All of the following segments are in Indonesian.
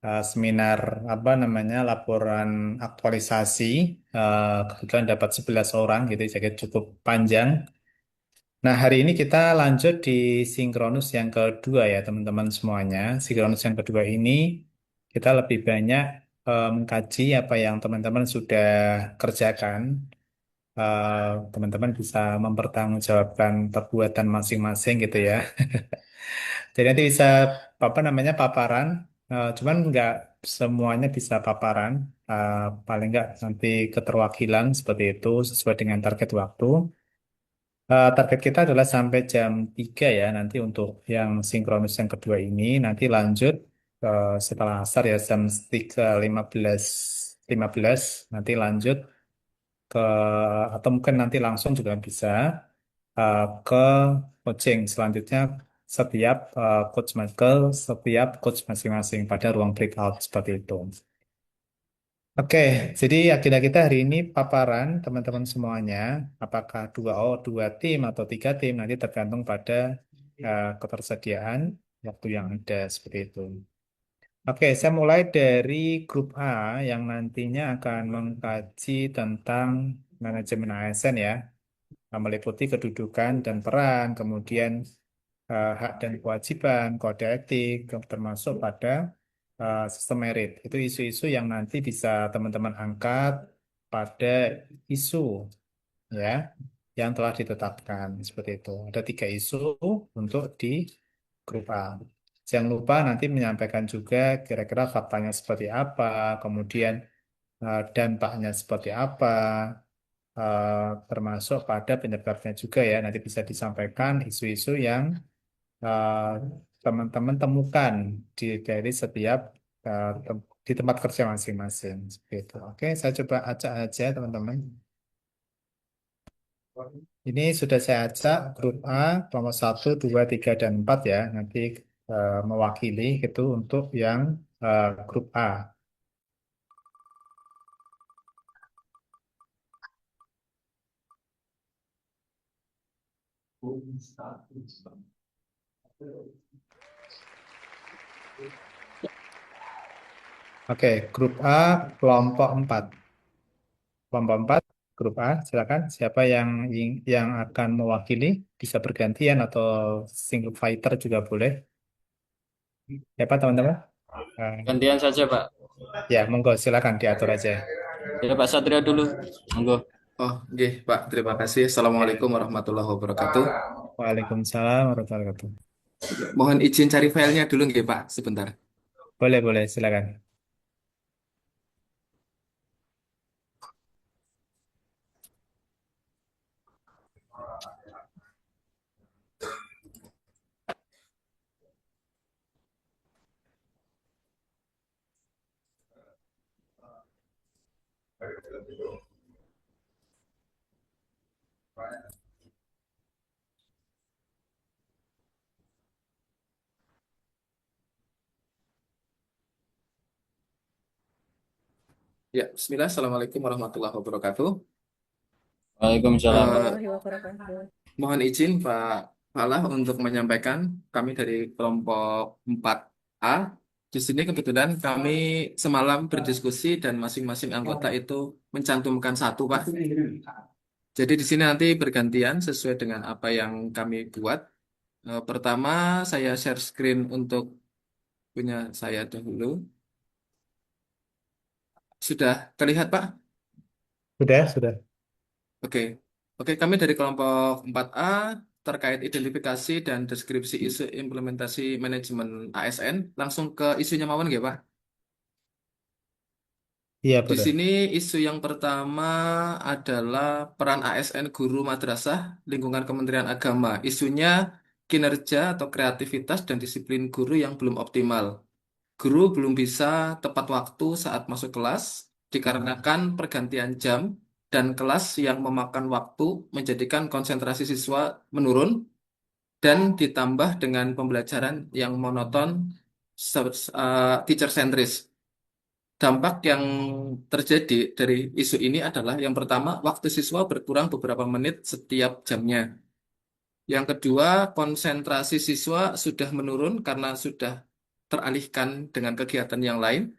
seminar apa namanya laporan aktualisasi. Kebetulan dapat 11 orang gitu, jadi cukup panjang. Nah, hari ini kita lanjut di sinkronus yang kedua ya, teman-teman semuanya. Sinkronus yang kedua ini kita lebih banyak mengkaji apa yang teman-teman sudah kerjakan. Teman-teman bisa mempertanggungjawabkan perbuatan masing-masing gitu ya. Jadi nanti bisa apa namanya paparan, cuman nggak semuanya bisa paparan. Paling nggak nanti keterwakilan seperti itu sesuai dengan target waktu. Target kita adalah sampai jam 3 ya nanti untuk yang sinkronus yang kedua ini. Nanti lanjut setelah asar ya jam 3.15 nanti lanjut ke atau mungkin nanti langsung juga bisa ke coaching selanjutnya setiap coach Michael, setiap coach masing-masing pada ruang breakout seperti itu. Oke, jadi agenda kita hari ini paparan teman-teman semuanya, apakah dua tim atau tiga tim nanti tergantung pada ketersediaan waktu yang ada seperti itu. Oke, saya mulai dari grup A yang nantinya akan mengkaji tentang manajemen ASN ya, meliputi kedudukan dan peran, kemudian hak dan kewajiban, kode etik, termasuk pada sistem merit. Itu isu-isu yang nanti bisa teman-teman angkat pada isu ya yang telah ditetapkan seperti itu. Ada tiga isu untuk di grup A. Jangan lupa nanti menyampaikan juga kira-kira faktanya seperti apa, kemudian dampaknya seperti apa, termasuk pada penyebabnya juga ya. Nanti bisa disampaikan isu-isu yang eh, teman-teman temukan dari setiap di tempat kerja masing-masing. Seperti itu. Oke, saya coba acak aja teman-teman. Ini sudah saya acak grup A nomor 1, 2, 3, dan 4 ya. Nanti mewakili itu untuk yang grup A. Oke, grup A kelompok 4. Kelompok 4, grup A, silakan. Siapa yang akan mewakili bisa bergantian atau single fighter juga boleh. Siapa teman-teman? Gantian saja, Pak. Ya, monggo silakan diatur aja. Ya, Pak Satria dulu. Monggo. Oh, nggih, Pak. Terima kasih. Ya. Assalamualaikum warahmatullahi wabarakatuh. Waalaikumsalam warahmatullahi wabarakatuh. Mohon izin cari filenya dulu, nggih, Pak. Sebentar. Boleh, boleh, silakan. Ya, Bismillah. Assalamualaikum warahmatullahi wabarakatuh. Waalaikumsalam. Eh, Mohon izin, Pak Falah, untuk menyampaikan kami dari kelompok 4A. Di sini kebetulan kami semalam berdiskusi dan masing-masing anggota itu mencantumkan satu, Pak. Jadi di sini nanti bergantian sesuai dengan apa yang kami buat. Pertama, saya share screen untuk punya saya dahulu. Sudah terlihat, Pak? Sudah, sudah. Oke. Oke, kami dari kelompok 4A terkait identifikasi dan deskripsi isu implementasi manajemen ASN. Langsung ke isunya mawon nggih, Pak? Iya, Di boleh. sini isu yang pertama adalah peran ASN guru madrasah lingkungan Kementerian Agama. Isunya kinerja atau kreativitas dan disiplin guru yang belum optimal. Guru belum bisa tepat waktu saat masuk kelas dikarenakan pergantian jam dan kelas yang memakan waktu menjadikan konsentrasi siswa menurun dan ditambah dengan pembelajaran yang monoton teacher centris. Dampak yang terjadi dari isu ini adalah yang pertama, waktu siswa berkurang beberapa menit setiap jamnya. Yang kedua, konsentrasi siswa sudah menurun karena sudah teralihkan dengan kegiatan yang lain.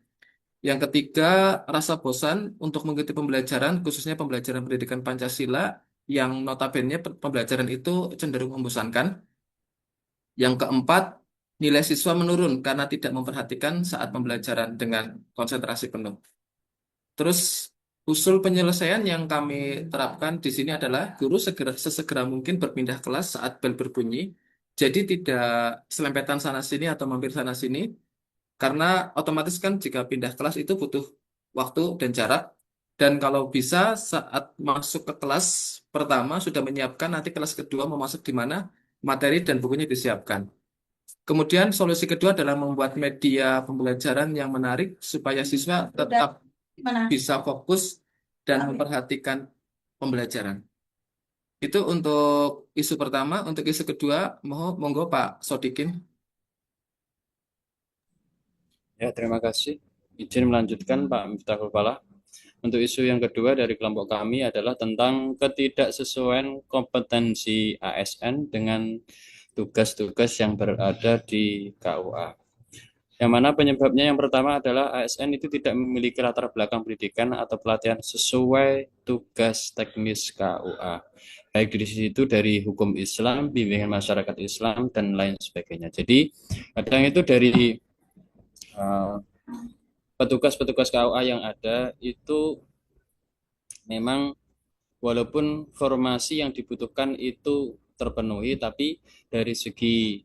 Yang ketiga, rasa bosan untuk mengikuti pembelajaran, khususnya pembelajaran pendidikan Pancasila, yang notabene pembelajaran itu cenderung membosankan. Yang keempat, nilai siswa menurun karena tidak memperhatikan saat pembelajaran dengan konsentrasi penuh. Terus, usul penyelesaian yang kami terapkan di sini adalah guru sesegera mungkin berpindah kelas saat bel berbunyi. Jadi tidak selempetan sana sini atau mampir sana sini, karena otomatis kan jika pindah kelas itu butuh waktu dan jarak. Dan kalau bisa saat masuk ke kelas pertama sudah menyiapkan nanti kelas kedua mau masuk di mana, materi dan bukunya disiapkan. Kemudian solusi kedua adalah membuat media pembelajaran yang menarik supaya siswa tetap bisa fokus dan memperhatikan pembelajaran. Itu untuk isu pertama. Untuk isu kedua, monggo Pak Sodikin. Ya, terima kasih. Izin melanjutkan Pak Miftahul Falah. Untuk isu yang kedua dari kelompok kami adalah tentang ketidaksesuaian kompetensi ASN dengan tugas-tugas yang berada di KUA. Yang mana penyebabnya yang pertama adalah ASN itu tidak memiliki latar belakang pendidikan atau pelatihan sesuai tugas teknis KUA. Baik dari situ dari hukum Islam, bimbingan masyarakat Islam, dan lain sebagainya. Jadi kadang itu dari petugas-petugas KUA yang ada itu memang walaupun formasi yang dibutuhkan itu terpenuhi, tapi dari segi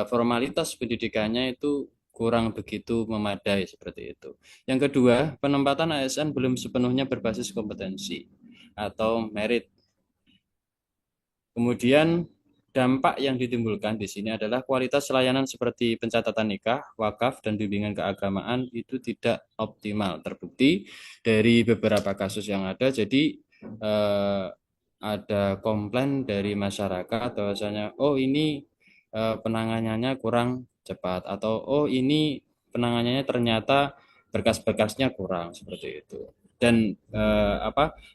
formalitas pendidikannya itu kurang begitu memadai seperti itu. Yang kedua, penempatan ASN belum sepenuhnya berbasis kompetensi atau merit. Kemudian dampak yang ditimbulkan di sini adalah kualitas layanan seperti pencatatan nikah, wakaf, dan bimbingan keagamaan itu tidak optimal. Terbukti dari beberapa kasus yang ada, jadi ada komplain dari masyarakat bahwasanya, oh ini penanganannya kurang cepat, atau oh ini penanganannya ternyata berkas-berkasnya kurang, seperti itu. Dan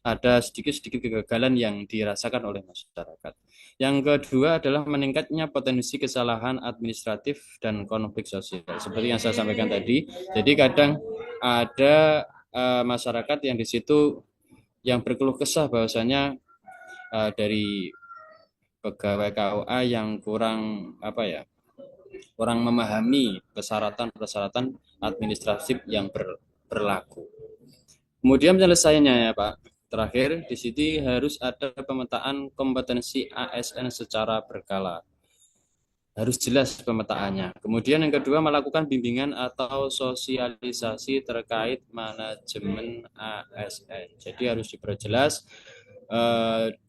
ada sedikit-sedikit kegagalan yang dirasakan oleh masyarakat. Yang kedua adalah meningkatnya potensi kesalahan administratif dan konflik sosial. Seperti yang saya sampaikan tadi, jadi kadang ada masyarakat yang di situ yang berkeluh kesah bahwasanya dari pegawai KUA yang kurang kurang memahami persyaratan-persyaratan administratif yang berlaku. Kemudian penyelesaiannya ya Pak, terakhir di sini harus ada pemetaan kompetensi ASN secara berkala. Harus jelas pemetaannya. Kemudian yang kedua, melakukan bimbingan atau sosialisasi terkait manajemen ASN. Jadi harus diperjelas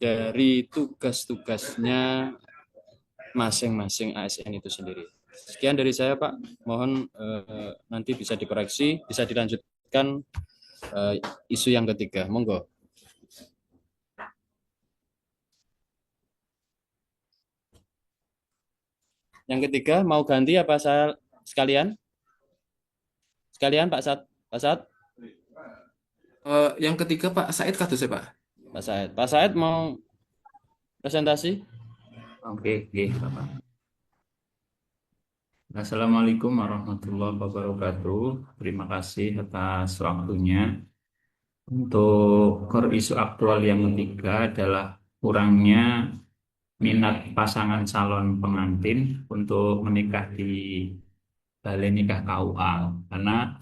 dari tugas-tugasnya masing-masing ASN itu sendiri. Sekian dari saya Pak, mohon nanti bisa dikoreksi, bisa dilanjutkan isu yang ketiga, monggo. Yang ketiga mau ganti apa saya sekalian? Sekalian Pak Sat, Pak Sat, Yang ketiga Pak Said kados ya Pak. Pak Said mau presentasi? Oke, Bapak. Assalamualaikum warahmatullahi wabarakatuh. Terima kasih atas waktunya. Untuk core isu aktual yang ketiga adalah kurangnya minat pasangan calon pengantin untuk menikah di balai nikah KUA, karena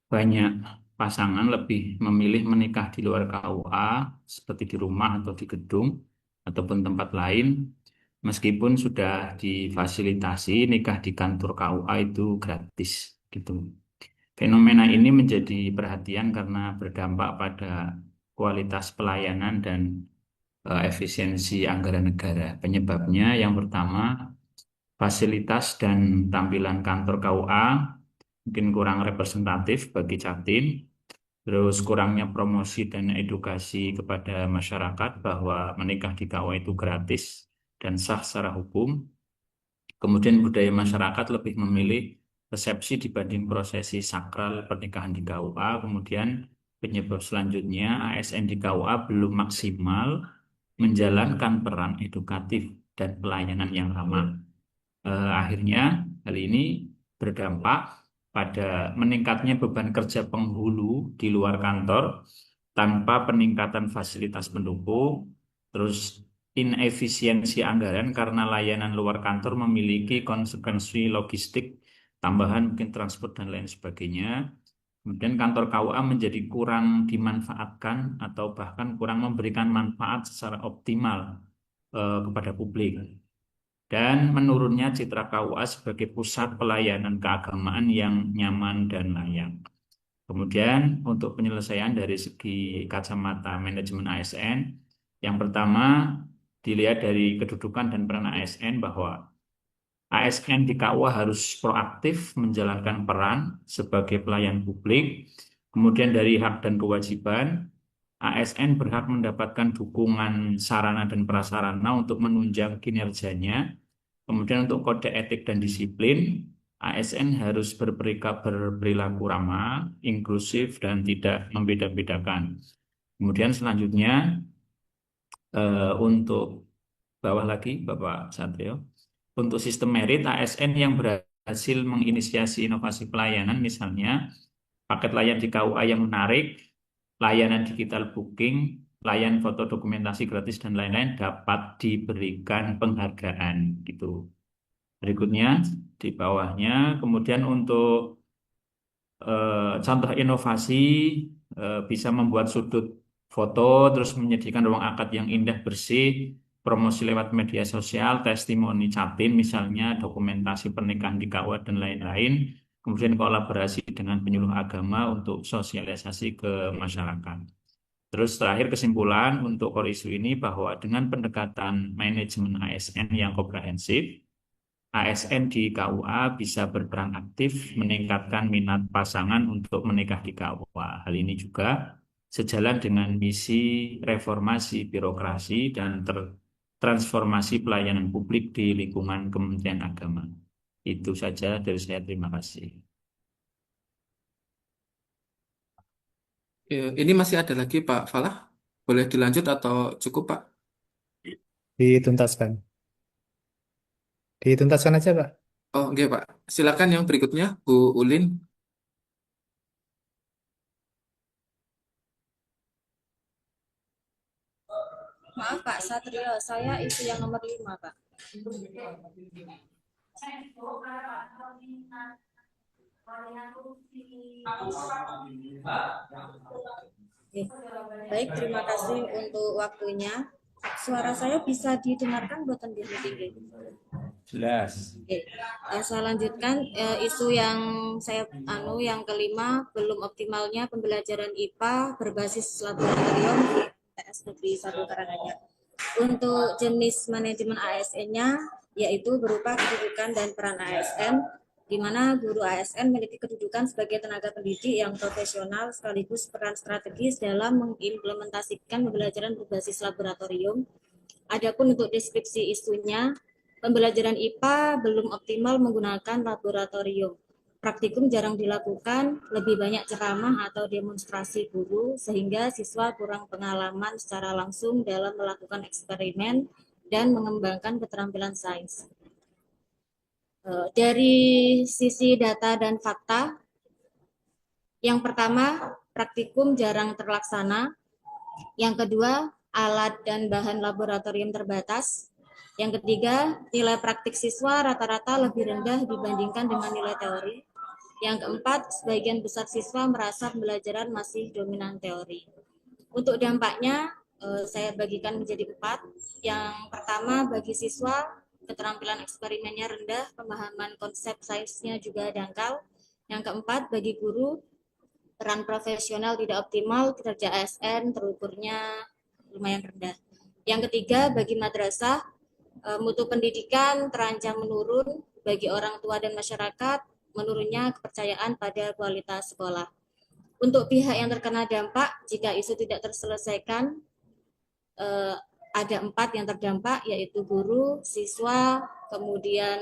banyak pasangan lebih memilih menikah di luar KUA seperti di rumah atau di gedung ataupun tempat lain, meskipun sudah difasilitasi nikah di kantor KUA itu gratis gitu. Fenomena ini menjadi perhatian karena berdampak pada kualitas pelayanan dan efisiensi anggaran negara. Penyebabnya yang pertama, fasilitas dan tampilan kantor KUA mungkin kurang representatif bagi Jatim. Terus kurangnya promosi dan edukasi kepada masyarakat bahwa menikah di KUA itu gratis dan sah secara hukum. Kemudian budaya masyarakat lebih memilih resepsi dibanding prosesi sakral pernikahan di KUA. Kemudian penyebab selanjutnya ASN di KUA belum maksimal menjalankan peran edukatif dan pelayanan yang ramah. Akhirnya hal ini berdampak pada meningkatnya beban kerja penghulu di luar kantor tanpa peningkatan fasilitas pendukung, terus inefisiensi anggaran karena layanan luar kantor memiliki konsekuensi logistik tambahan, mungkin transport dan lain sebagainya. Kemudian kantor KUA menjadi kurang dimanfaatkan atau bahkan kurang memberikan manfaat secara optimal kepada publik. Dan menurunnya citra KUA sebagai pusat pelayanan keagamaan yang nyaman dan layak. Kemudian untuk penyelesaian dari segi kacamata manajemen ASN, yang pertama dilihat dari kedudukan dan peran ASN bahwa ASN di KUA harus proaktif menjalankan peran sebagai pelayan publik. Kemudian dari hak dan kewajiban, ASN berhak mendapatkan dukungan sarana dan prasarana untuk menunjang kinerjanya. Kemudian untuk kode etik dan disiplin, ASN harus berperilaku ramah, inklusif, dan tidak membeda-bedakan. Kemudian selanjutnya, untuk bawah lagi, Bapak Satrio, untuk sistem merit, ASN yang berhasil menginisiasi inovasi pelayanan, misalnya paket layan di KUA yang menarik, layanan digital booking, layan foto dokumentasi gratis, dan lain-lain dapat diberikan penghargaan gitu. Berikutnya di bawahnya, kemudian untuk contoh inovasi bisa membuat sudut foto, terus menyediakan ruang akad yang indah bersih, promosi lewat media sosial, testimoni catin misalnya, dokumentasi pernikahan di KUA dan lain-lain, kemudian kolaborasi dengan penyuluh agama untuk sosialisasi ke masyarakat. Terus terakhir kesimpulan untuk core issue ini bahwa dengan pendekatan manajemen ASN yang komprehensif, ASN di KUA bisa berperan aktif meningkatkan minat pasangan untuk menikah di KUA. Hal ini juga sejalan dengan misi reformasi birokrasi dan transformasi pelayanan publik di lingkungan Kementerian Agama. Itu saja dari saya. Terima kasih. Ini masih ada lagi Pak Falah. Boleh dilanjut atau cukup Pak? Dituntaskan. Dituntaskan aja, Pak. Oh, oke Pak. Silakan yang berikutnya, Bu Ulin. Maaf Pak Satrio, saya isi yang nomor 5 Pak. Oke. Baik, terima kasih untuk waktunya. Suara saya bisa didengarkan buatan tinggi. Jelas. Oke. Saya lanjutkan isu yang yang kelima, belum optimalnya pembelajaran IPA berbasis laboratorium di TS Negeri 1 Karanganyar. Untuk jenis manajemen ASN-nya yaitu berupa kedudukan dan peran ASN, di mana guru ASN memiliki kedudukan sebagai tenaga pendidik yang profesional sekaligus peran strategis dalam mengimplementasikan pembelajaran berbasis laboratorium. Adapun untuk deskripsi isunya, pembelajaran IPA belum optimal menggunakan laboratorium. Praktikum jarang dilakukan, lebih banyak ceramah atau demonstrasi guru, sehingga siswa kurang pengalaman secara langsung dalam melakukan eksperimen dan mengembangkan keterampilan sains. Dari sisi data dan fakta, yang pertama, praktikum jarang terlaksana. Yang kedua, alat dan bahan laboratorium terbatas. Yang ketiga, nilai praktik siswa rata-rata lebih rendah dibandingkan dengan nilai teori. Yang keempat, sebagian besar siswa merasa pembelajaran masih dominan teori. Untuk dampaknya, saya bagikan menjadi 4. Yang pertama, bagi siswa, keterampilan eksperimennya rendah, pemahaman konsep sainsnya juga dangkal. Yang keempat, bagi guru, peran profesional tidak optimal, kinerja ASN terukurnya lumayan rendah. Yang ketiga, bagi madrasah, mutu pendidikan terancam menurun, bagi orang tua dan masyarakat, menurunnya kepercayaan pada kualitas sekolah. Untuk pihak yang terkena dampak, jika isu tidak terselesaikan, ada 4 yang terdampak, yaitu guru, siswa, kemudian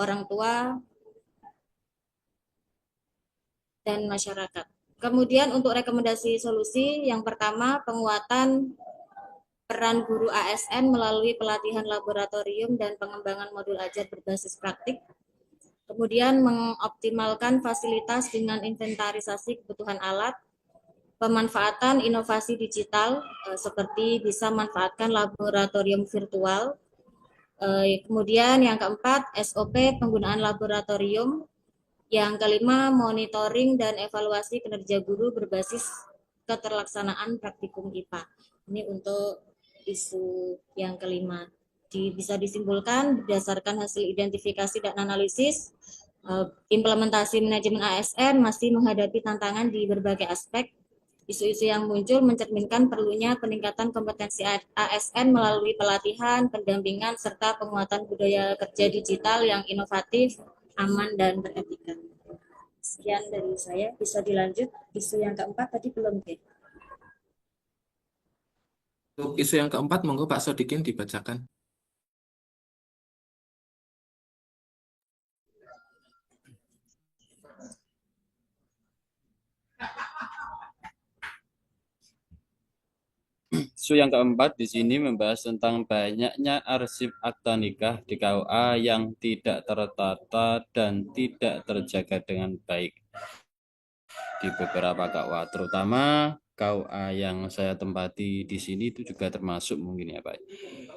orang tua, dan masyarakat. Kemudian untuk rekomendasi solusi, yang pertama penguatan peran guru ASN melalui pelatihan laboratorium dan pengembangan modul ajar berbasis praktik. Kemudian mengoptimalkan fasilitas dengan inventarisasi kebutuhan alat, pemanfaatan inovasi digital seperti bisa manfaatkan laboratorium virtual. Kemudian yang keempat, SOP penggunaan laboratorium. Yang kelima, monitoring dan evaluasi kinerja guru berbasis keterlaksanaan praktikum IPA. Ini untuk isu yang kelima. Bisa disimpulkan berdasarkan hasil identifikasi dan analisis, implementasi manajemen ASN masih menghadapi tantangan di berbagai aspek. Isu-isu yang muncul mencerminkan perlunya peningkatan kompetensi ASN melalui pelatihan, pendampingan, serta penguatan budaya kerja digital yang inovatif, aman, dan beretika. Sekian dari saya, bisa dilanjut. Isu yang keempat tadi belum, Oke. Untuk isu yang keempat, monggo Pak Sodikin dibacakan. Isu yang keempat di sini membahas tentang banyaknya arsip akta nikah di KUA yang tidak tertata dan tidak terjaga dengan baik di beberapa KUA, terutama KUA yang saya tempati di sini itu juga termasuk mungkin ya Pak.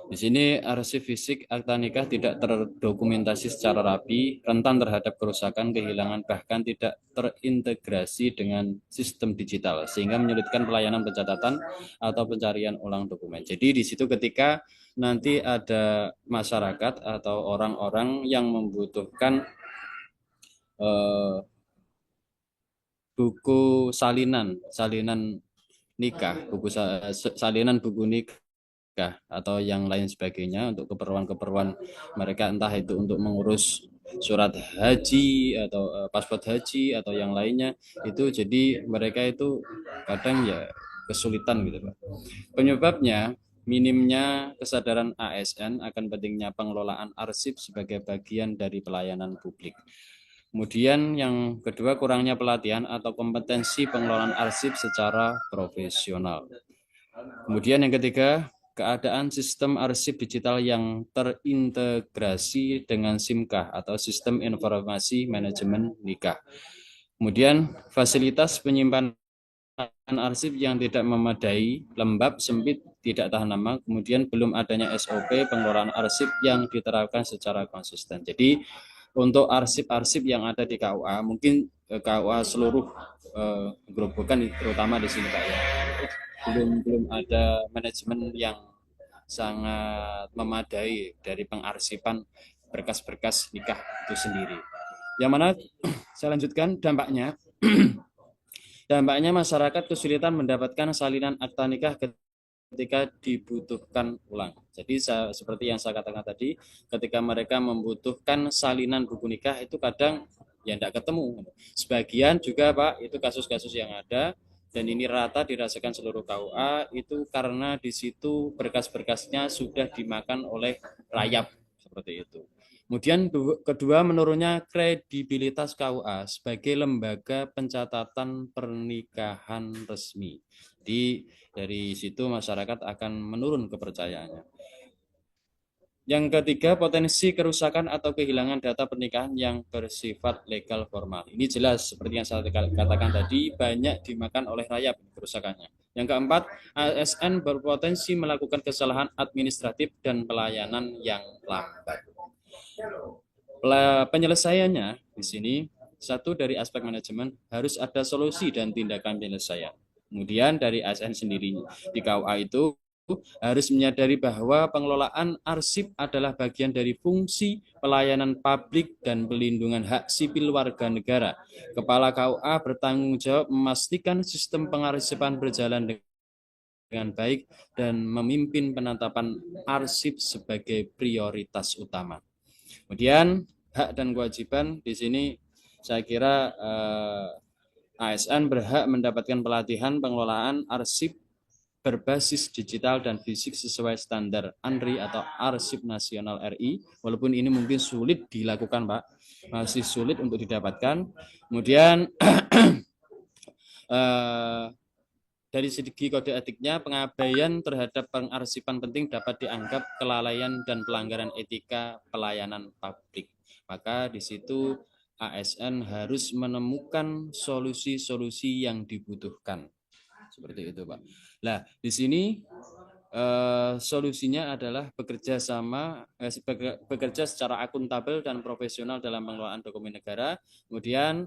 Di sini arsip fisik akta nikah tidak terdokumentasi secara rapi, rentan terhadap kerusakan, kehilangan, bahkan tidak terintegrasi dengan sistem digital, sehingga menyulitkan pelayanan pencatatan atau pencarian ulang dokumen. Jadi di situ ketika nanti ada masyarakat atau orang-orang yang membutuhkan buku salinan nikah, salinan buku nikah atau yang lain sebagainya untuk keperluan-keperluan mereka, entah itu untuk mengurus surat haji atau paspor haji atau yang lainnya, itu jadi mereka itu kadang ya kesulitan gitu Pak. Penyebabnya minimnya kesadaran ASN akan pentingnya pengelolaan arsip sebagai bagian dari pelayanan publik. Kemudian yang kedua, kurangnya pelatihan atau kompetensi pengelolaan arsip secara profesional. Kemudian yang ketiga, keadaan sistem arsip digital yang terintegrasi dengan SIMKAH atau Sistem Informasi Manajemen Nikah. Kemudian fasilitas penyimpanan arsip yang tidak memadai, lembab, sempit, tidak tahan lama. Kemudian belum adanya SOP pengelolaan arsip yang diterapkan secara konsisten. Jadi untuk arsip-arsip yang ada di KUA, mungkin KUA seluruh gerobokan terutama di sini Pak ya, belum ada manajemen yang sangat memadai dari pengarsipan berkas-berkas nikah itu sendiri. Yang mana saya lanjutkan dampaknya. Dampaknya masyarakat kesulitan mendapatkan salinan akta nikah ketika dibutuhkan ulang. Jadi seperti yang saya katakan tadi, ketika mereka membutuhkan salinan buku nikah itu kadang ya tidak ketemu. Sebagian juga Pak, itu kasus-kasus yang ada dan ini rata dirasakan seluruh KUA itu karena di situ berkas-berkasnya sudah dimakan oleh rayap seperti itu. Kemudian kedua, menurunnya kredibilitas KUA sebagai lembaga pencatatan pernikahan resmi. Jadi dari situ masyarakat akan menurun kepercayaannya. Yang ketiga, potensi kerusakan atau kehilangan data pernikahan yang bersifat legal formal. Ini jelas seperti yang saya katakan tadi, banyak dimakan oleh rayap kerusakannya. Yang keempat, ASN berpotensi melakukan kesalahan administratif dan pelayanan yang lambat. Penyelesaiannya di sini, satu, dari aspek manajemen harus ada solusi dan tindakan penyelesaian. Kemudian dari ASN sendiri di KUA itu harus menyadari bahwa pengelolaan arsip adalah bagian dari fungsi pelayanan publik dan pelindungan hak sipil warga negara. Kepala KUA bertanggung jawab memastikan sistem pengarsipan berjalan dengan baik dan memimpin penetapan arsip sebagai prioritas utama. Kemudian hak dan kewajiban di sini saya kira ASN berhak mendapatkan pelatihan pengelolaan arsip berbasis digital dan fisik sesuai standar ANRI atau Arsip Nasional RI, walaupun ini mungkin sulit dilakukan Pak, masih sulit untuk didapatkan. Kemudian dari segi kode etiknya, pengabaian terhadap pengarsipan penting dapat dianggap kelalaian dan pelanggaran etika pelayanan publik. Maka di situ ASN harus menemukan solusi-solusi yang dibutuhkan. Seperti itu, Pak. Nah, di sini solusinya adalah bekerja secara akuntabel dan profesional dalam pengelolaan dokumen negara. Kemudian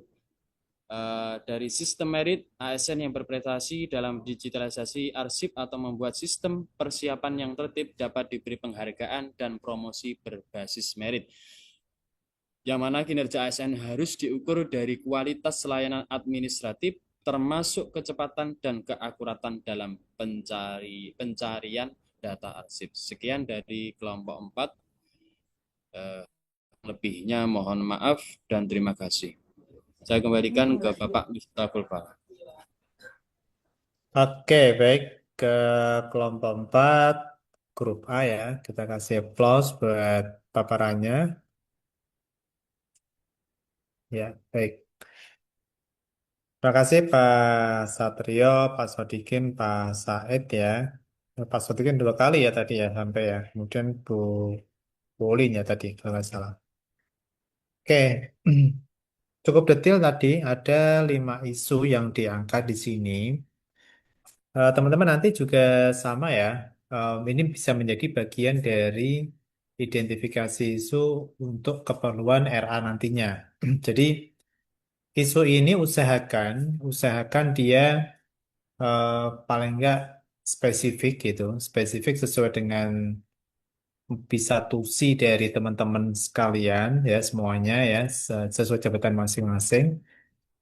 dari sistem merit, ASN yang berprestasi dalam digitalisasi arsip atau membuat sistem persiapan yang tertib dapat diberi penghargaan dan promosi berbasis merit. Yang mana kinerja ASN harus diukur dari kualitas layanan administratif, termasuk kecepatan dan keakuratan dalam pencarian data arsip. Sekian dari kelompok 4. Lebihnya mohon maaf dan terima kasih. Saya kembalikan ke Bapak Miftahul Falah. Oke, baik. Ke kelompok 4, grup A ya. Kita kasih applause buat paparannya. Ya, baik. Terima kasih Pak Satrio, Pak Sodikin, Pak Said ya. Pak Sodikin 2 kali ya tadi ya sampai ya. Kemudian Bu Ulin ya tadi kalau nggak salah. Oke, cukup detail tadi. Ada 5 isu yang diangkat di sini. Teman-teman nanti juga sama ya. Ini bisa menjadi bagian dari identifikasi isu untuk keperluan RA nantinya. Jadi isu ini usahakan dia eh, paling enggak spesifik gitu, spesifik sesuai dengan bisa tusi dari teman-teman sekalian ya semuanya ya sesuai jabatan masing-masing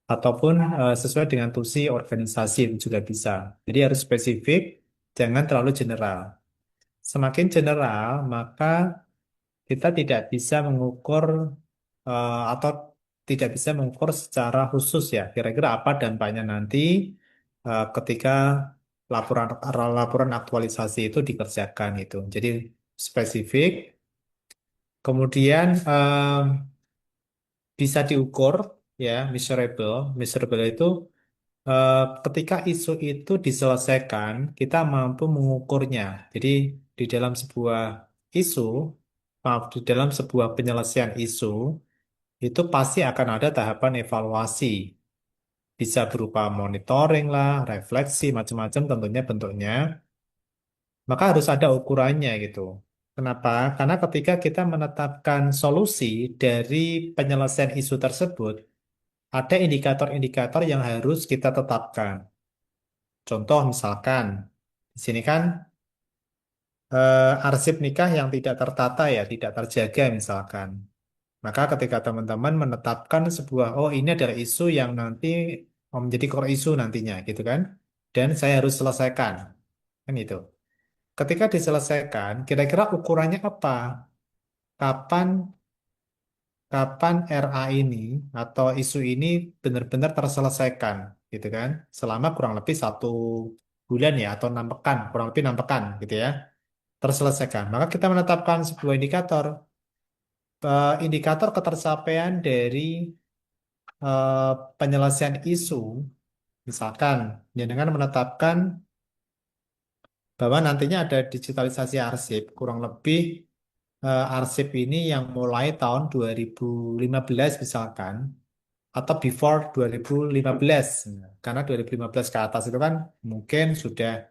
ataupun sesuai dengan tusi organisasi itu juga bisa. Jadi harus spesifik, jangan terlalu general. Semakin general, maka kita tidak bisa mengukur atau tidak bisa mengukur secara khusus ya. Kira-kira apa dampaknya nanti ketika laporan laporan aktualisasi itu dikerjakan itu. Jadi spesifik, kemudian bisa diukur ya, measurable. Measurable itu eh, ketika isu itu diselesaikan, kita mampu mengukurnya. Jadi di dalam sebuah isu, maaf, di dalam sebuah penyelesaian isu, itu pasti akan ada tahapan evaluasi. Bisa berupa monitoring lah, refleksi, macam-macam tentunya bentuknya. Maka harus ada ukurannya gitu. Kenapa? Karena ketika kita menetapkan solusi dari penyelesaian isu tersebut, ada indikator-indikator yang harus kita tetapkan. Contoh misalkan, di sini kan arsip nikah yang tidak tertata ya, tidak terjaga misalkan. Maka ketika teman-teman menetapkan sebuah, oh ini adalah isu yang nanti menjadi core isu nantinya gitu kan, dan saya harus selesaikan, kan itu. Ketika diselesaikan, kira-kira ukurannya apa? Kapan kapan RA ini atau isu ini benar-benar terselesaikan, gitu kan? Selama kurang lebih 1 bulan ya atau 6 pekan, kurang lebih 6 pekan, gitu ya, terselesaikan. Maka kita menetapkan sebuah indikator, indikator ketercapaian dari eh, penyelesaian isu, misalkan ya dengan menetapkan bahwa nantinya ada digitalisasi arsip, kurang lebih arsip ini yang mulai tahun 2015 misalkan, atau before 2015. Karena 2015 ke atas itu kan mungkin sudah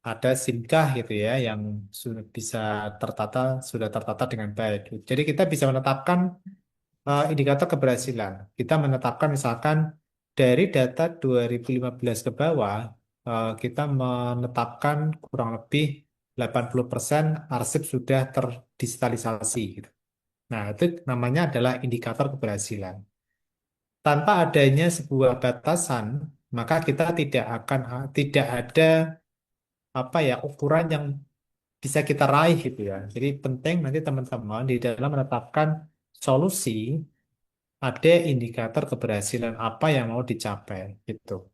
ada SIMKAH gitu ya yang sudah bisa tertata, sudah tertata dengan baik. Jadi kita bisa menetapkan indikator keberhasilan. Kita menetapkan misalkan dari data 2015 ke bawah, kita menetapkan kurang lebih 80% arsip sudah terdigitalisasi gitu. Nah, itu namanya adalah indikator keberhasilan. Tanpa adanya sebuah batasan, maka kita tidak ada apa ya ukuran yang bisa kita raih gitu ya. Jadi penting nanti teman-teman di dalam menetapkan solusi ada indikator keberhasilan apa yang mau dicapai gitu.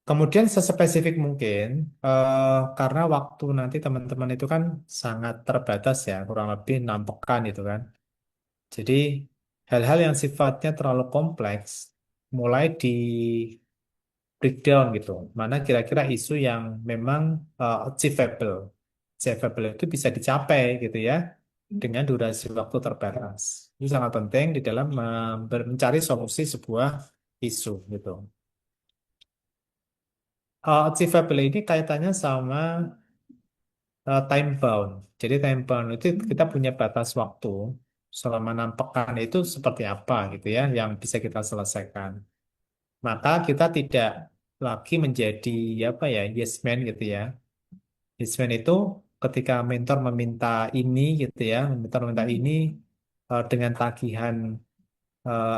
Kemudian sespesifik mungkin karena waktu nanti teman-teman itu kan sangat terbatas ya, kurang lebih 6 pekan itu kan. Jadi hal-hal yang sifatnya terlalu kompleks mulai di breakdown gitu. Mana kira-kira isu yang memang achievable. Achievable itu bisa dicapai gitu ya. dengan durasi waktu terbatas. Ini sangat penting di dalam mencari solusi sebuah isu gitu. Achievable ini kaitannya sama time bound. Jadi time bound itu kita punya batas waktu selama 6 pekan itu seperti apa gitu ya yang bisa kita selesaikan. Maka kita tidak lagi menjadi apa ya yes man gitu ya. Yes man itu ketika mentor meminta ini gitu ya, mentor meminta ini dengan tagihan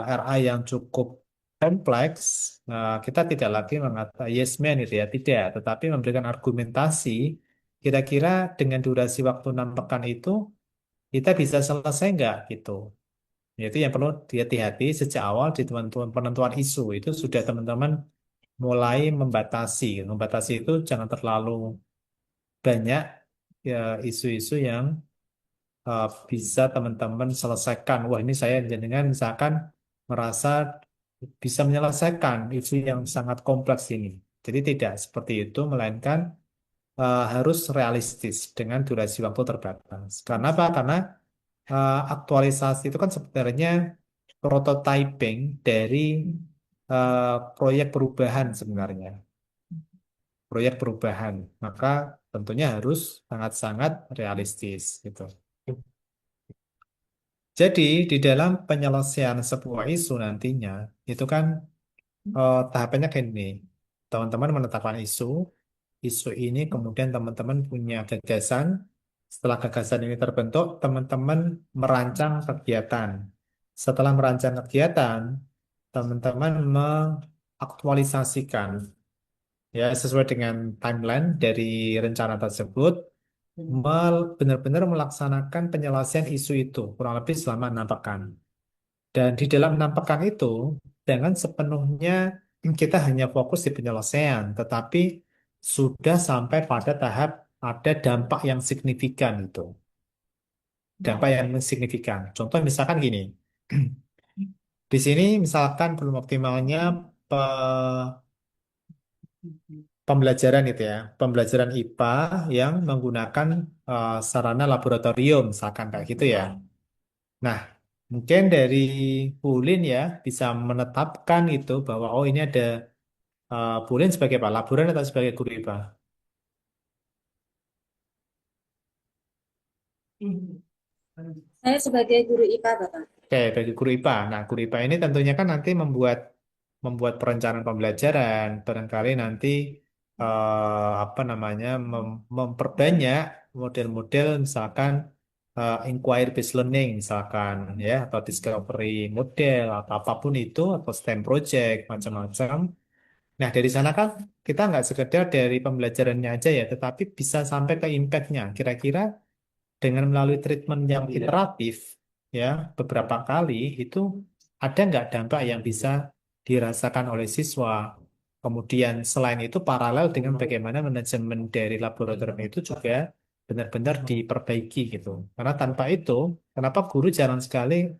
RA yang cukup kompleks, kita tidak lagi mengatakan yes man gitu ya, tidak, tetapi memberikan argumentasi kira-kira dengan durasi waktu 6 pekan itu kita bisa selesai nggak gitu. Itu yang perlu hati-hati sejak awal di teman-teman penentuan isu itu sudah teman-teman mulai membatasi. Membatasi itu jangan terlalu banyak ya isu-isu yang bisa teman-teman selesaikan. Wah, ini saya dengan misalkan merasa bisa menyelesaikan isu yang sangat kompleks ini. Jadi tidak seperti itu, melainkan harus realistis dengan durasi waktu terbatas. Karena apa? Karena aktualisasi itu kan sebenarnya prototyping dari proyek perubahan sebenarnya. Proyek perubahan. Maka tentunya harus sangat-sangat realistis gitu. Jadi di dalam penyelesaian sebuah isu nantinya itu kan tahapannya kayak gini. Teman-teman menetapkan isu, isu ini kemudian teman-teman punya gagasan. Setelah gagasan ini terbentuk, teman-teman merancang kegiatan. Setelah merancang kegiatan, teman-teman mengaktualisasikan ya sesuai dengan timeline dari rencana tersebut, benar-benar melaksanakan penyelesaian isu itu kurang lebih selama 6 pekan. Dan di dalam 6 pekan itu, jangan sepenuhnya kita hanya fokus di penyelesaian, tetapi sudah sampai pada tahap ada dampak yang signifikan itu. Dampak yang signifikan. Contoh misalkan gini, di sini misalkan belum optimalnya pembelajaran itu ya, pembelajaran IPA yang menggunakan sarana laboratorium, misalkan kayak gitu ya. Nah, mungkin dari Bulin ya bisa menetapkan itu bahwa oh ini ada Bulin sebagai apa? Laboran atau sebagai guru IPA? Saya sebagai guru IPA, Bapak. Oke, bagi guru IPA. Nah, guru IPA ini tentunya kan nanti membuat perencanaan pembelajaran, barangkali nanti apa namanya memperbanyak model-model misalkan inquiry based learning misalkan ya atau discovery model atau apapun itu atau STEM project macam-macam. Nah, dari sana kan kita nggak sekedar dari pembelajarannya aja ya, tetapi bisa sampai ke impact-nya. Kira-kira dengan melalui treatment yang iteratif, ya, beberapa kali itu ada nggak dampak yang bisa dirasakan oleh siswa. Kemudian selain itu paralel dengan bagaimana manajemen dari laboratorium itu juga benar-benar diperbaiki gitu. Karena tanpa itu, kenapa guru jarang sekali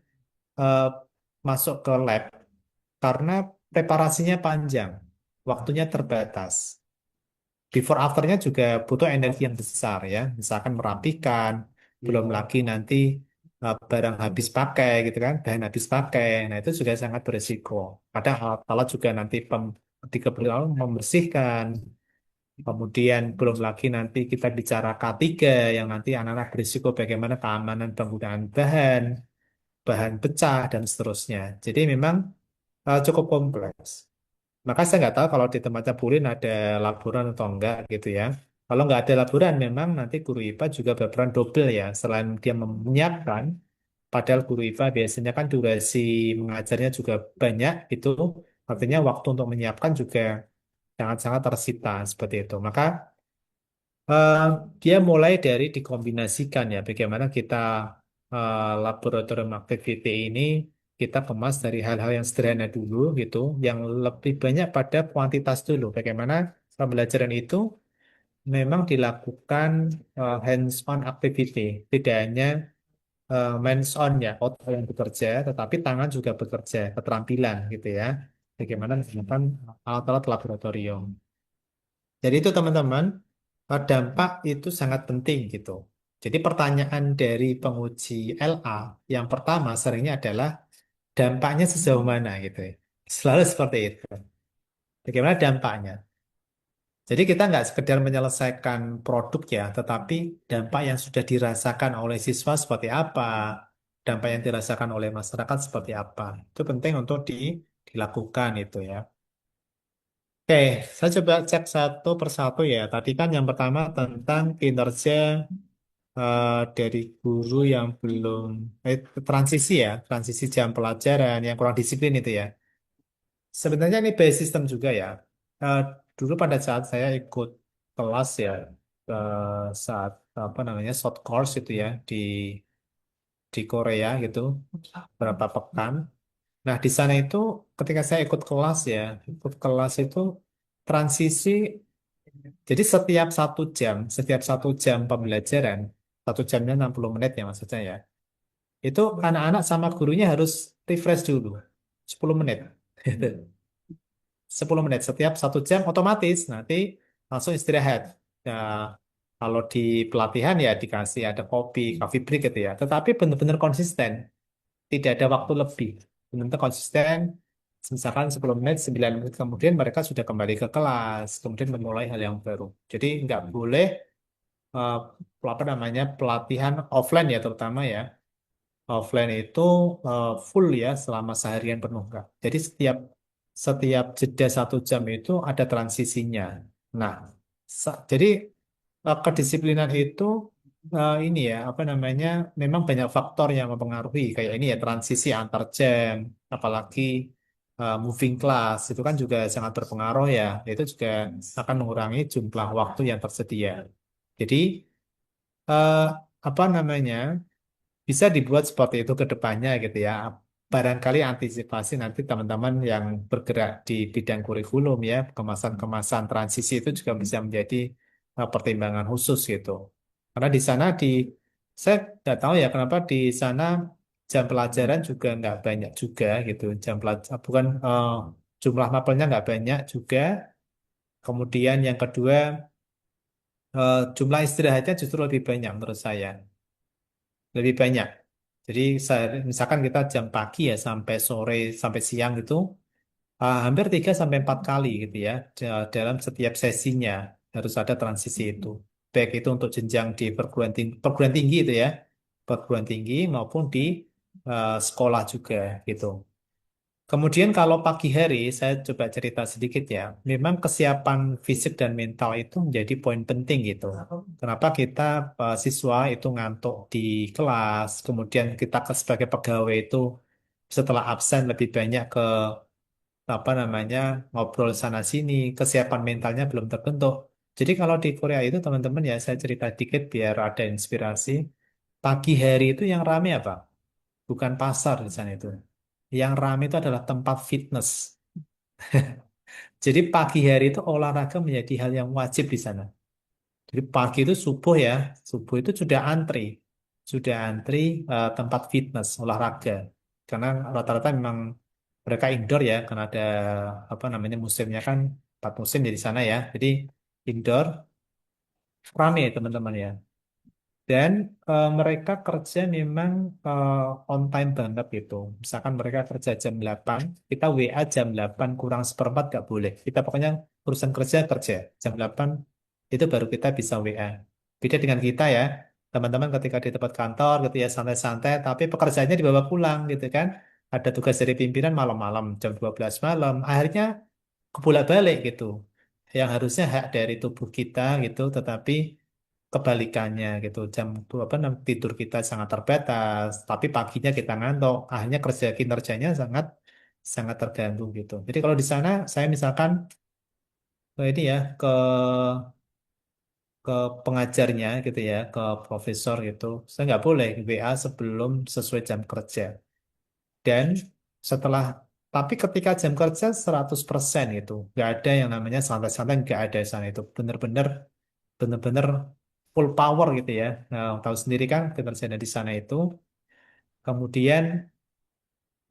eh, masuk ke lab? Karena preparasinya panjang, waktunya terbatas. Before afternya juga butuh energi yang besar ya. Misalkan merapikan, belum lagi nanti barang habis pakai gitu kan, bahan habis pakai. Nah itu juga sangat berisiko. Kadang alat-alat juga nanti ketika beliau membersihkan, kemudian belum lagi nanti kita bicara K3 yang nanti anak-anak berisiko bagaimana keamanan penggunaan bahan, bahan pecah dan seterusnya. Jadi memang cukup kompleks. Maka saya nggak tahu kalau di tempatnya Pulin ada laporan atau enggak gitu ya. Kalau nggak ada laporan, memang nanti guru IPA juga berperan double ya. Selain dia menyiapkan, padahal guru IPA biasanya kan durasi mengajarnya juga banyak, itu artinya waktu untuk menyiapkan juga sangat-sangat tersita seperti itu. Maka eh, dia mulai dari dikombinasikan ya, bagaimana kita laboratorium activity ini kita kemas dari hal-hal yang sederhana dulu gitu, yang lebih banyak pada kuantitas dulu. Bagaimana pembelajaran itu memang dilakukan hands-on activity, tidak hanya hands-on ya, otak yang bekerja, tetapi tangan juga bekerja, keterampilan gitu ya. Bagaimana menggunakan alat-alat laboratorium. Jadi itu teman-teman, dampak itu sangat penting gitu. Jadi pertanyaan dari penguji LA yang pertama seringnya adalah dampaknya sejauh mana gitu ya. Selalu seperti itu. Bagaimana dampaknya? Jadi kita nggak sekedar menyelesaikan produk ya, tetapi dampak yang sudah dirasakan oleh siswa seperti apa, dampak yang dirasakan oleh masyarakat seperti apa. Itu penting untuk dilakukan itu ya. Oke, saya coba cek satu persatu ya. Tadi kan yang pertama tentang kinerja dari guru yang belum transisi ya, transisi jam pelajaran yang kurang disiplin itu ya. Sebenarnya ini by system juga ya. Eh, Dulu pada saat saya ikut kelas ya, saat apa namanya short course itu ya di Korea gitu, berapa pekan. Nah di sana itu ketika saya ikut kelas itu transisi. Jadi setiap satu jam pembelajaran, satu jamnya 60 menit ya maksudnya ya. Itu anak-anak sama gurunya harus refresh dulu, 10 menit. 10 menit setiap satu jam otomatis nanti langsung istirahat. Ya, kalau di pelatihan ya dikasih ada kopi, coffee break gitu ya. Tetapi benar-benar konsisten, tidak ada waktu lebih. Benar-benar konsisten, misalkan 10 menit, 9 menit kemudian mereka sudah kembali ke kelas, kemudian memulai hal yang baru. Jadi nggak boleh eh, apa namanya pelatihan offline ya terutama ya. Offline itu full ya selama seharian penuh enggak. Jadi setiap setiap jeda satu jam itu ada transisinya. Nah, jadi kedisiplinan itu ini ya apa namanya memang banyak faktor yang mempengaruhi kayak ini ya transisi antar jam, apalagi moving class itu kan juga sangat berpengaruh ya. Itu juga akan mengurangi jumlah waktu yang tersedia. Jadi eh, apa namanya? Bisa dibuat seperti itu ke depannya gitu ya. Barangkali antisipasi nanti teman-teman yang bergerak di bidang kurikulum ya, kemasan-kemasan transisi itu juga bisa menjadi pertimbangan khusus gitu. Karena di sana saya nggak tahu ya kenapa di sana jam pelajaran juga nggak banyak juga gitu. Jam pelajaran bukan jumlah mapelnya nggak banyak juga. Kemudian yang kedua jumlah istirahatnya justru lebih banyak menurut saya. Lebih banyak. Jadi misalkan kita jam pagi ya sampai sore sampai siang itu hampir 3 sampai 4 kali gitu ya dalam setiap sesinya harus ada transisi itu. Baik itu untuk jenjang di perguruan tinggi itu ya, perguruan tinggi maupun di sekolah juga gitu. Kemudian kalau pagi hari, saya coba cerita sedikit ya. Memang kesiapan fisik dan mental itu menjadi poin penting gitu. Kenapa kita siswa itu ngantuk di kelas, kemudian kita sebagai pegawai itu setelah absen lebih banyak ke apa namanya ngobrol sana sini, kesiapan mentalnya belum terbentuk. Jadi kalau di Korea itu teman-teman ya saya cerita dikit biar ada inspirasi. Pagi hari itu yang rame apa? Bukan pasar di sana itu. Yang ramai itu adalah tempat fitness. Jadi pagi hari itu olahraga menjadi hal yang wajib di sana. Jadi pagi itu subuh itu sudah antri tempat fitness olahraga. Karena rata-rata memang mereka indoor ya, karena ada apa namanya musimnya kan 4 musim di sana ya. Jadi indoor ramai teman-teman ya. Dan mereka kerja memang on time banget gitu. Misalkan mereka kerja jam 8, kita WA jam 8 kurang seperempat nggak boleh. Kita pokoknya urusan kerja jam 8 itu baru kita bisa WA. Beda dengan kita ya, teman-teman ketika di tempat kantor gitu ya santai-santai, tapi pekerjaannya dibawa pulang gitu kan. Ada tugas dari pimpinan malam-malam jam 12 malam. Akhirnya kebolak-balik gitu. Yang harusnya hak dari tubuh kita gitu, tetapi kebalikannya gitu tidur kita sangat terbatas tapi paginya kita ngantuk akhirnya kinerjanya sangat sangat terganggu gitu jadi kalau di sana saya misalkan ini ya ke pengajarnya gitu ya ke profesor gitu saya nggak boleh WA sebelum sesuai jam kerja dan setelah tapi ketika jam kerja 100% itu nggak ada yang namanya santai-santai nggak ada di sana itu bener-bener full power gitu ya. Nah, tahu sendiri kan kinerja di sana itu. Kemudian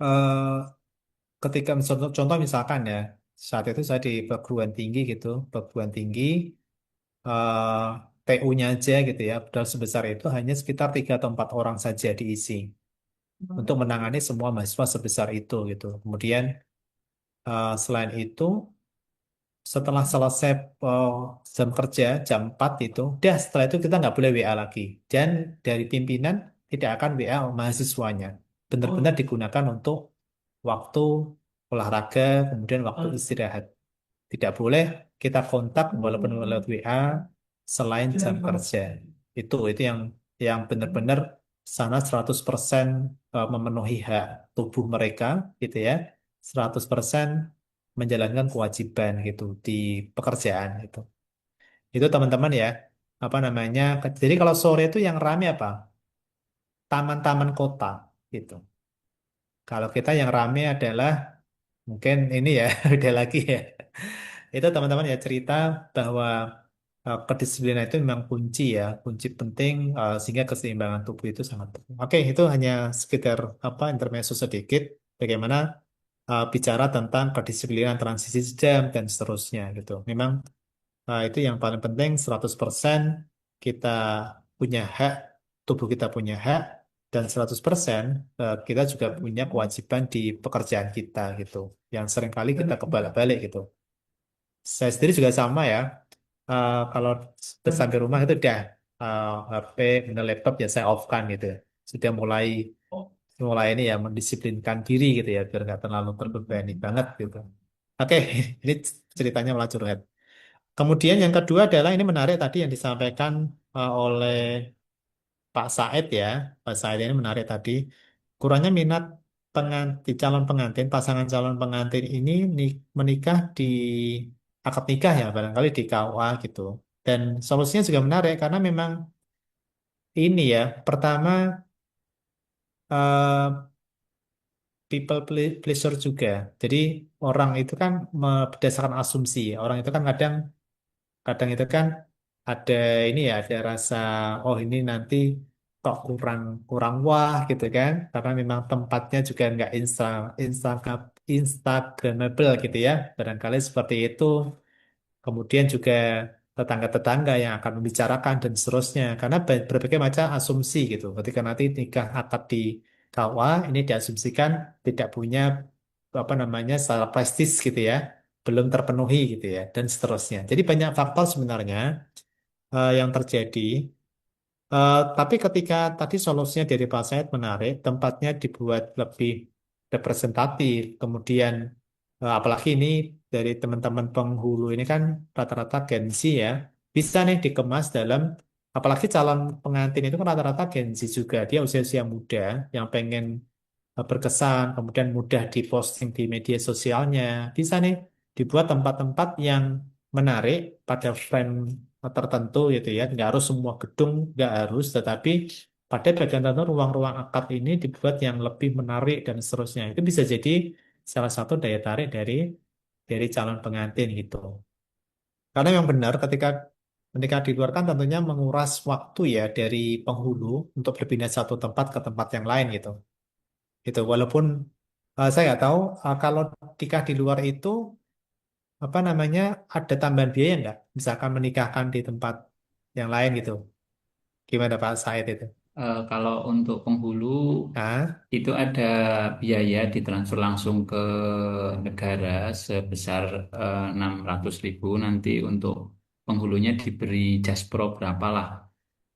eh, ketika contoh misalkan ya, saat itu saya di perguruan tinggi gitu, perguruan tinggi eh, TU-nya aja gitu ya, modal sebesar itu hanya sekitar 3 atau 4 orang saja diisi untuk menangani semua mahasiswa sebesar itu gitu. Kemudian selain itu setelah selesai eh, jam kerja jam 4 itu, udah setelah itu kita nggak boleh WA lagi. Dan dari pimpinan tidak akan WA mahasiswanya. Benar-benar digunakan untuk waktu olahraga, kemudian waktu istirahat. Tidak boleh kita kontak walaupun lewat WA selain jam kerja. Itu yang benar-benar sana 100% memenuhi hak tubuh mereka gitu ya. 100% menjalankan kewajiban gitu di pekerjaan gitu. Itu teman-teman ya. Apa namanya? Jadi kalau sore itu yang rame apa? Taman-taman kota gitu. Kalau kita yang rame adalah mungkin ini ya, beda lagi ya. Itu teman-teman ya cerita bahwa kedisiplinan itu memang kunci ya, kunci penting sehingga keseimbangan tubuh itu sangat penting. Oke, itu hanya sekitar apa intermezzo sedikit bagaimana bicara tentang kedisiplinan transisi jam dan seterusnya gitu. Memang itu yang paling penting 100% kita punya hak, tubuh kita punya hak dan 100% kita juga punya kewajiban di pekerjaan kita gitu. Yang seringkali kita kebalik-balik gitu. Saya sendiri juga sama ya. Kalau sampai rumah itu udah HP, kemudian laptop ya saya off kan gitu. Sudah mulai mulai ini ya mendisiplinkan diri gitu ya biar nggak terlalu terbebani banget gitu. Oke, ini ceritanya malah curhat. Kemudian yang kedua adalah ini menarik tadi yang disampaikan oleh Pak Said ya. Pak Said ini menarik tadi. Kurangnya minat calon pengantin, pasangan calon pengantin ini menikah di akad nikah ya, barangkali di KUA gitu. Dan solusinya juga menarik karena memang ini ya, pertama eh, pleasure juga. Jadi orang itu kan berdasarkan asumsi. Orang itu kan kadang kadang itu kan ada ini ya ada rasa oh ini nanti kok kurang kurang wah gitu kan karena memang tempatnya juga nggak instagramable gitu ya barangkali seperti itu kemudian juga tetangga-tetangga yang akan membicarakan dan seterusnya karena berbagai macam asumsi gitu ketika nanti nikah akad di KUA ini diasumsikan tidak punya apa namanya secara prestis gitu ya belum terpenuhi gitu ya dan seterusnya jadi banyak faktor sebenarnya yang terjadi. Tapi ketika tadi solusinya dari Pak Said menarik, tempatnya dibuat lebih representatif, kemudian apalagi ini dari teman-teman penghulu ini kan rata-rata Gen Z ya, bisa nih dikemas dalam, apalagi calon pengantin itu kan rata-rata Gen Z juga, dia usia-usia muda yang pengen berkesan, kemudian mudah diposting di media sosialnya, bisa nih dibuat tempat-tempat yang menarik pada frame tertentu gitu ya, nggak harus semua gedung, nggak harus, tetapi pada bagian tertentu ruang-ruang akad ini dibuat yang lebih menarik dan seterusnya. Itu bisa jadi salah satu daya tarik dari calon pengantin gitu. Karena yang benar ketika ketika di luar kan tentunya menguras waktu ya dari penghulu untuk berpindah satu tempat ke tempat yang lain gitu. Gitu. Walaupun saya nggak tahu kalau nikah di luar itu apa namanya ada tambahan biaya nggak? Misalkan menikahkan di tempat yang lain gitu. Gimana Pak Said itu? Kalau untuk penghulu Ah, itu ada biaya ditransfer langsung ke negara sebesar 600.000 nanti untuk penghulunya diberi jaspro berapa lah.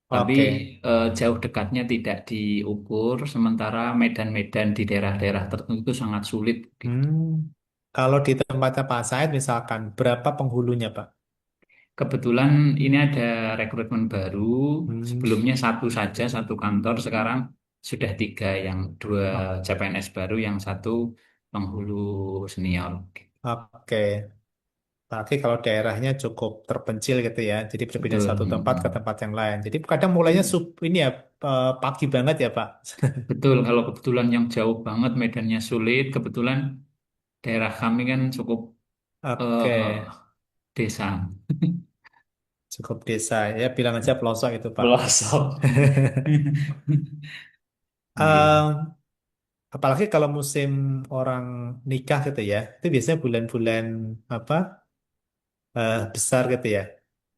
Tapi oke. jauh dekatnya tidak diukur, sementara medan-medan di daerah-daerah tertentu itu sangat sulit gitu. Hmm, kalau di tempatnya Pak Said misalkan berapa penghulunya Pak? Kebetulan ini ada rekrutmen baru, Hmm, sebelumnya satu saja, satu kantor, sekarang sudah tiga, yang dua oh, CPNS baru, yang satu penghulu senior. oke. Tapi kalau daerahnya cukup terpencil gitu ya, jadi berpindah Betul. satu tempat ke Mm. tempat yang lain. Jadi kadang mulainya ini ya pagi banget ya Pak. Betul, kalau kebetulan yang jauh banget medannya sulit, kebetulan daerah kami kan cukup Oke, eh, desa. cukup desa ya bilang aja pelosok itu Pak. Pelosok. Gitu. Em, apalagi kalau musim orang nikah gitu ya, itu biasanya bulan-bulan apa besar gitu ya.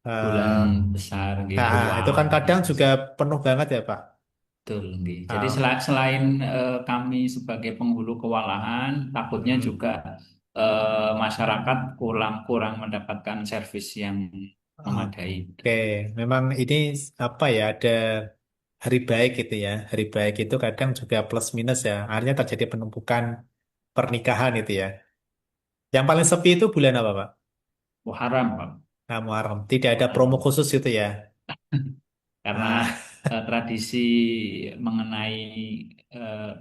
bulan Eh, besar gitu, itu wah kan luar kadang juga sih. penuh banget ya Pak. Betul, nggih. Jadi Ah, selain kami sebagai penghulu kewalahan, takutnya mm, juga masyarakat kurang kurang mendapatkan servis yang memadai. oke, memang ini apa ya, ada hari baik gitu ya. Hari baik itu kadang juga plus minus ya. Akhirnya terjadi penumpukan pernikahan itu ya. Yang paling sepi itu bulan apa Pak? Wah, haram, Pak. Nah, Muharram. Tidak ada promo Muharram. khusus gitu ya. Karena Ah, tradisi mengenai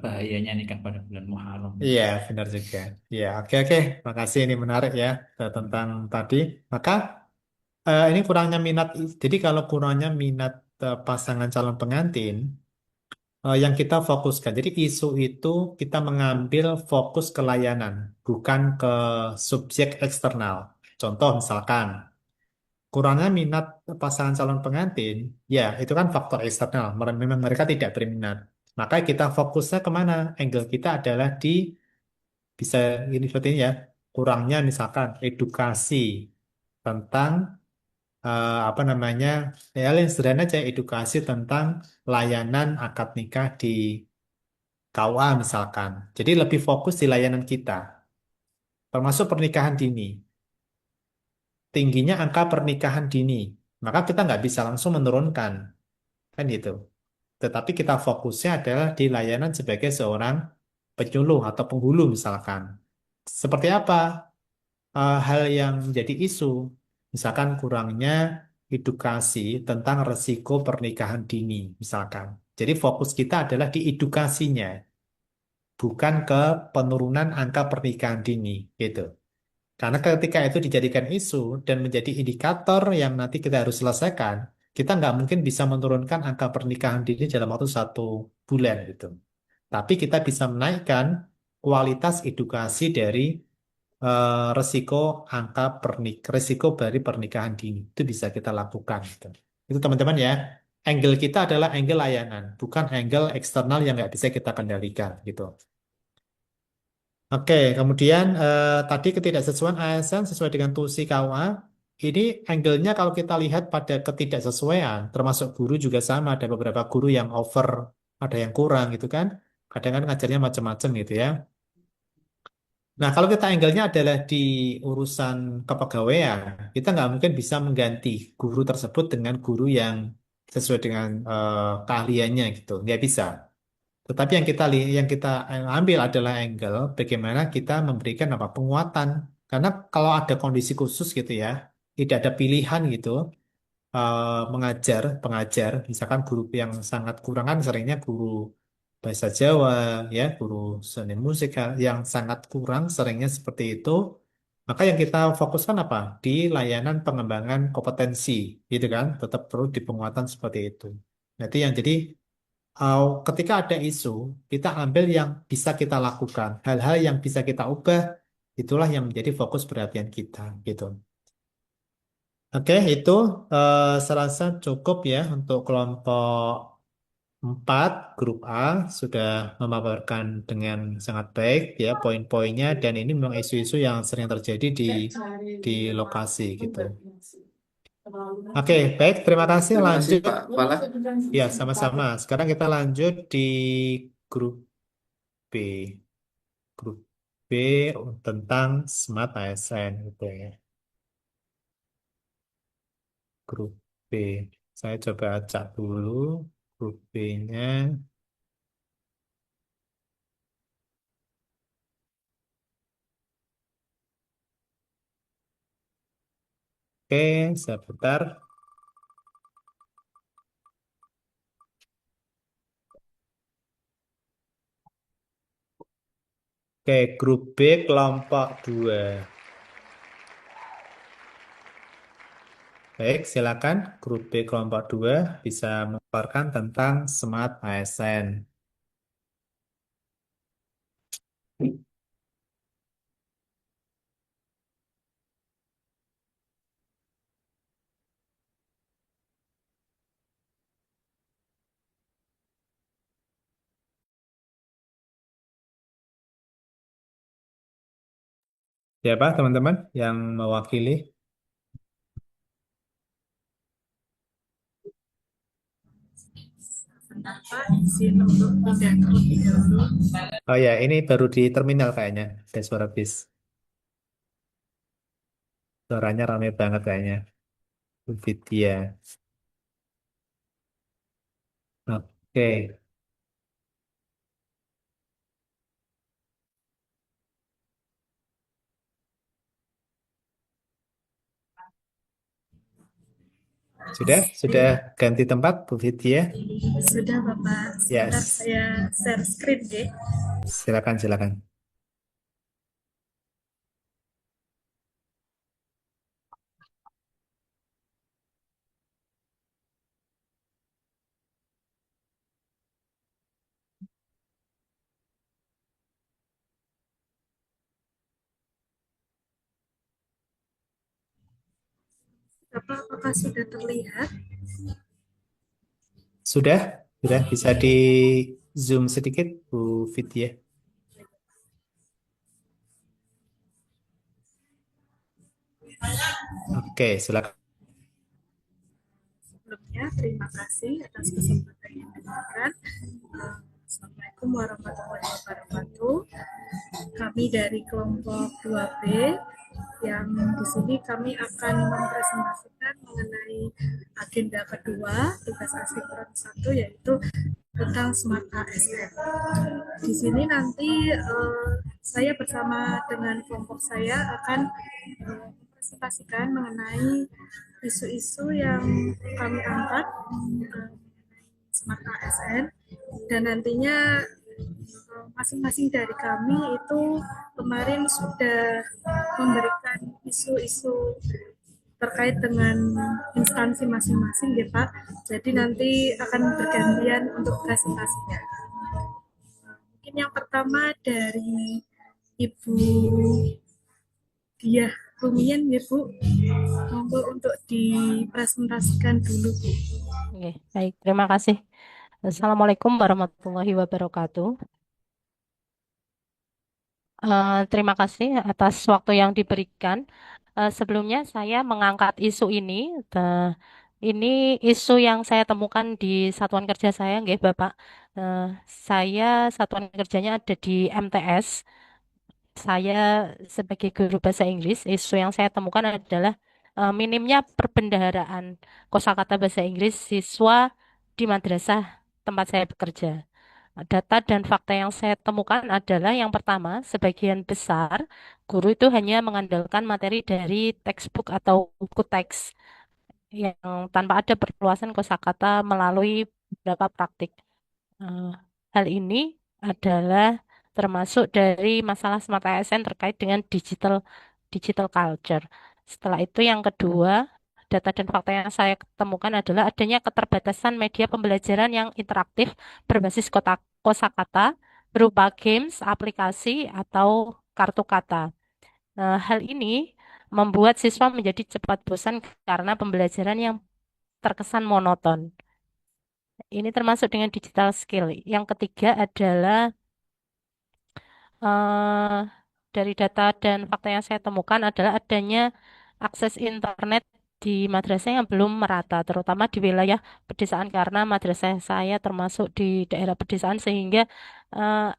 bahayanya nikah pada bulan Muharram. iya, benar juga. Iya, oke oke. Makasih ini menarik ya tentang tadi. Maka ini kurangnya minat. Jadi kalau kurangnya minat pasangan calon pengantin, yang kita fokuskan. Jadi isu itu kita mengambil fokus ke layanan, bukan ke subjek eksternal. Contoh misalkan kurangnya minat pasangan calon pengantin, ya itu kan faktor eksternal. Memang mereka tidak berminat. Maka kita fokusnya kemana? Angle kita adalah di bisa ini seperti ini ya. Kurangnya misalkan edukasi tentang apa namanya, ya yang sederhana aja, edukasi tentang layanan akad nikah di KUA misalkan. Jadi lebih fokus di layanan kita, termasuk pernikahan dini. Tingginya angka pernikahan dini, maka kita nggak bisa langsung menurunkan, kan gitu. Tetapi kita fokusnya adalah di layanan sebagai seorang penyuluh atau penghulu misalkan. Seperti apa hal yang menjadi isu? Misalkan kurangnya edukasi tentang resiko pernikahan dini, misalkan. Jadi fokus kita adalah di edukasinya, bukan ke penurunan angka pernikahan dini, gitu. Karena ketika itu dijadikan isu dan menjadi indikator yang nanti kita harus selesaikan, kita nggak mungkin bisa menurunkan angka pernikahan dini dalam waktu 1 bulan gitu. Tapi kita bisa menaikkan kualitas edukasi dari resiko resiko dari pernikahan dini. Itu bisa kita lakukan gitu. Itu teman-teman ya. Angle kita adalah angle layanan, bukan angle eksternal yang nggak bisa kita kendalikan gitu. Oke, kemudian tadi ketidaksesuaian ASN sesuai dengan tusi KUA. Ini angle-nya kalau kita lihat pada ketidaksesuaian, termasuk guru juga sama. Ada beberapa guru yang over, ada yang kurang gitu kan. Kadang kan ngajarnya macam-macam gitu ya. Nah, kalau kita angle-nya adalah di urusan kepegawaian, kita nggak mungkin bisa mengganti guru tersebut dengan guru yang sesuai dengan keahliannya gitu. Nggak bisa. Tetapi yang kita ambil adalah angle bagaimana kita memberikan apa penguatan. Karena kalau ada kondisi khusus gitu ya, tidak ada pilihan gitu pengajar, misalkan guru yang sangat kurang kan seringnya guru bahasa Jawa ya, guru seni musik yang sangat kurang seringnya seperti itu. Maka yang kita fokuskan apa? Di layanan pengembangan kompetensi, gitu kan? Tetap perlu di penguatan seperti itu. Nanti yang jadi ketika ada isu, kita ambil yang bisa kita lakukan. Hal-hal yang bisa kita ubah, itulah yang menjadi fokus perhatian kita, gitu. Oke, itu serasa cukup ya untuk kelompok 4 grup A sudah memaparkan dengan sangat baik ya poin-poinnya dan ini memang isu-isu yang sering terjadi di lokasi gitu. Oke, baik, terima kasih. Terima kasih Lanjut. Pak Pala. Ya, sama-sama. Sekarang kita lanjut di grup B. Grup B tentang Smart ASN gitu ya. Grup B. Saya coba acak dulu grup B-nya. Oke, sebentar. Oke, grup B kelompok 2. Baik, silakan. Grup B kelompok 2 bisa memaparkan tentang Smart ASN. Siapa teman-teman yang mewakili? Bapak izin untuk pindah terlebih dahulu. Oh ya, ini baru di terminal kayaknya. Ada suara bis. Suaranya rame banget kayaknya. Bu Vidya. Oke. Sudah? Sudah ganti tempat, Bu Vidya? Sudah Bapak, sebentar Yes. saya share screen deh. Silakan, silakan. Bapak, apakah sudah terlihat? Sudah? Sudah bisa di zoom sedikit, Bu Vidya? Oke, silakan. Sebelumnya, terima kasih atas kesempatan yang diberikan. Assalamualaikum warahmatullahi wabarakatuh. Kami dari kelompok 2B yang di sini kami akan mempresentasikan mengenai agenda kedua tugas aksi peran 1 yaitu tentang Smart ASN. Di sini nanti saya bersama dengan kelompok saya akan mempresentasikan mengenai isu-isu yang kami angkat Smart ASN dan nantinya masing-masing dari kami itu kemarin sudah memberikan isu-isu terkait dengan instansi masing-masing ya Pak. Jadi nanti akan bergantian untuk presentasinya. Mungkin yang pertama dari Ibu Diah Rumian ya Bu. Monggo untuk dipresentasikan dulu Bu. Oke, baik. Terima kasih. Assalamualaikum warahmatullahi wabarakatuh. Terima kasih atas waktu yang diberikan. Sebelumnya saya mengangkat isu ini. Ini isu yang saya temukan di satuan kerja saya, nggih, Bapak. Eh, saya satuan kerjanya ada di MTS. Saya sebagai guru bahasa Inggris, isu yang saya temukan adalah minimnya perbendaharaan kosakata bahasa Inggris siswa di madrasah tempat saya bekerja. Data dan fakta yang saya temukan adalah yang pertama, sebagian besar guru itu hanya mengandalkan materi dari textbook atau buku teks yang tanpa ada perluasan kosakata melalui beberapa praktik. Eh, Hal ini adalah termasuk dari masalah Smart ASN terkait dengan digital culture. Setelah itu yang kedua, data dan fakta yang saya temukan adalah adanya keterbatasan media pembelajaran yang interaktif berbasis kosakata berupa games, aplikasi, atau kartu kata. Hal ini membuat siswa menjadi cepat bosan karena pembelajaran yang terkesan monoton. Ini termasuk dengan digital skill. Yang ketiga adalah eh, dari data dan fakta yang saya temukan adalah adanya akses internet di madrasah yang belum merata, terutama di wilayah pedesaan karena madrasah saya termasuk di daerah pedesaan sehingga eh,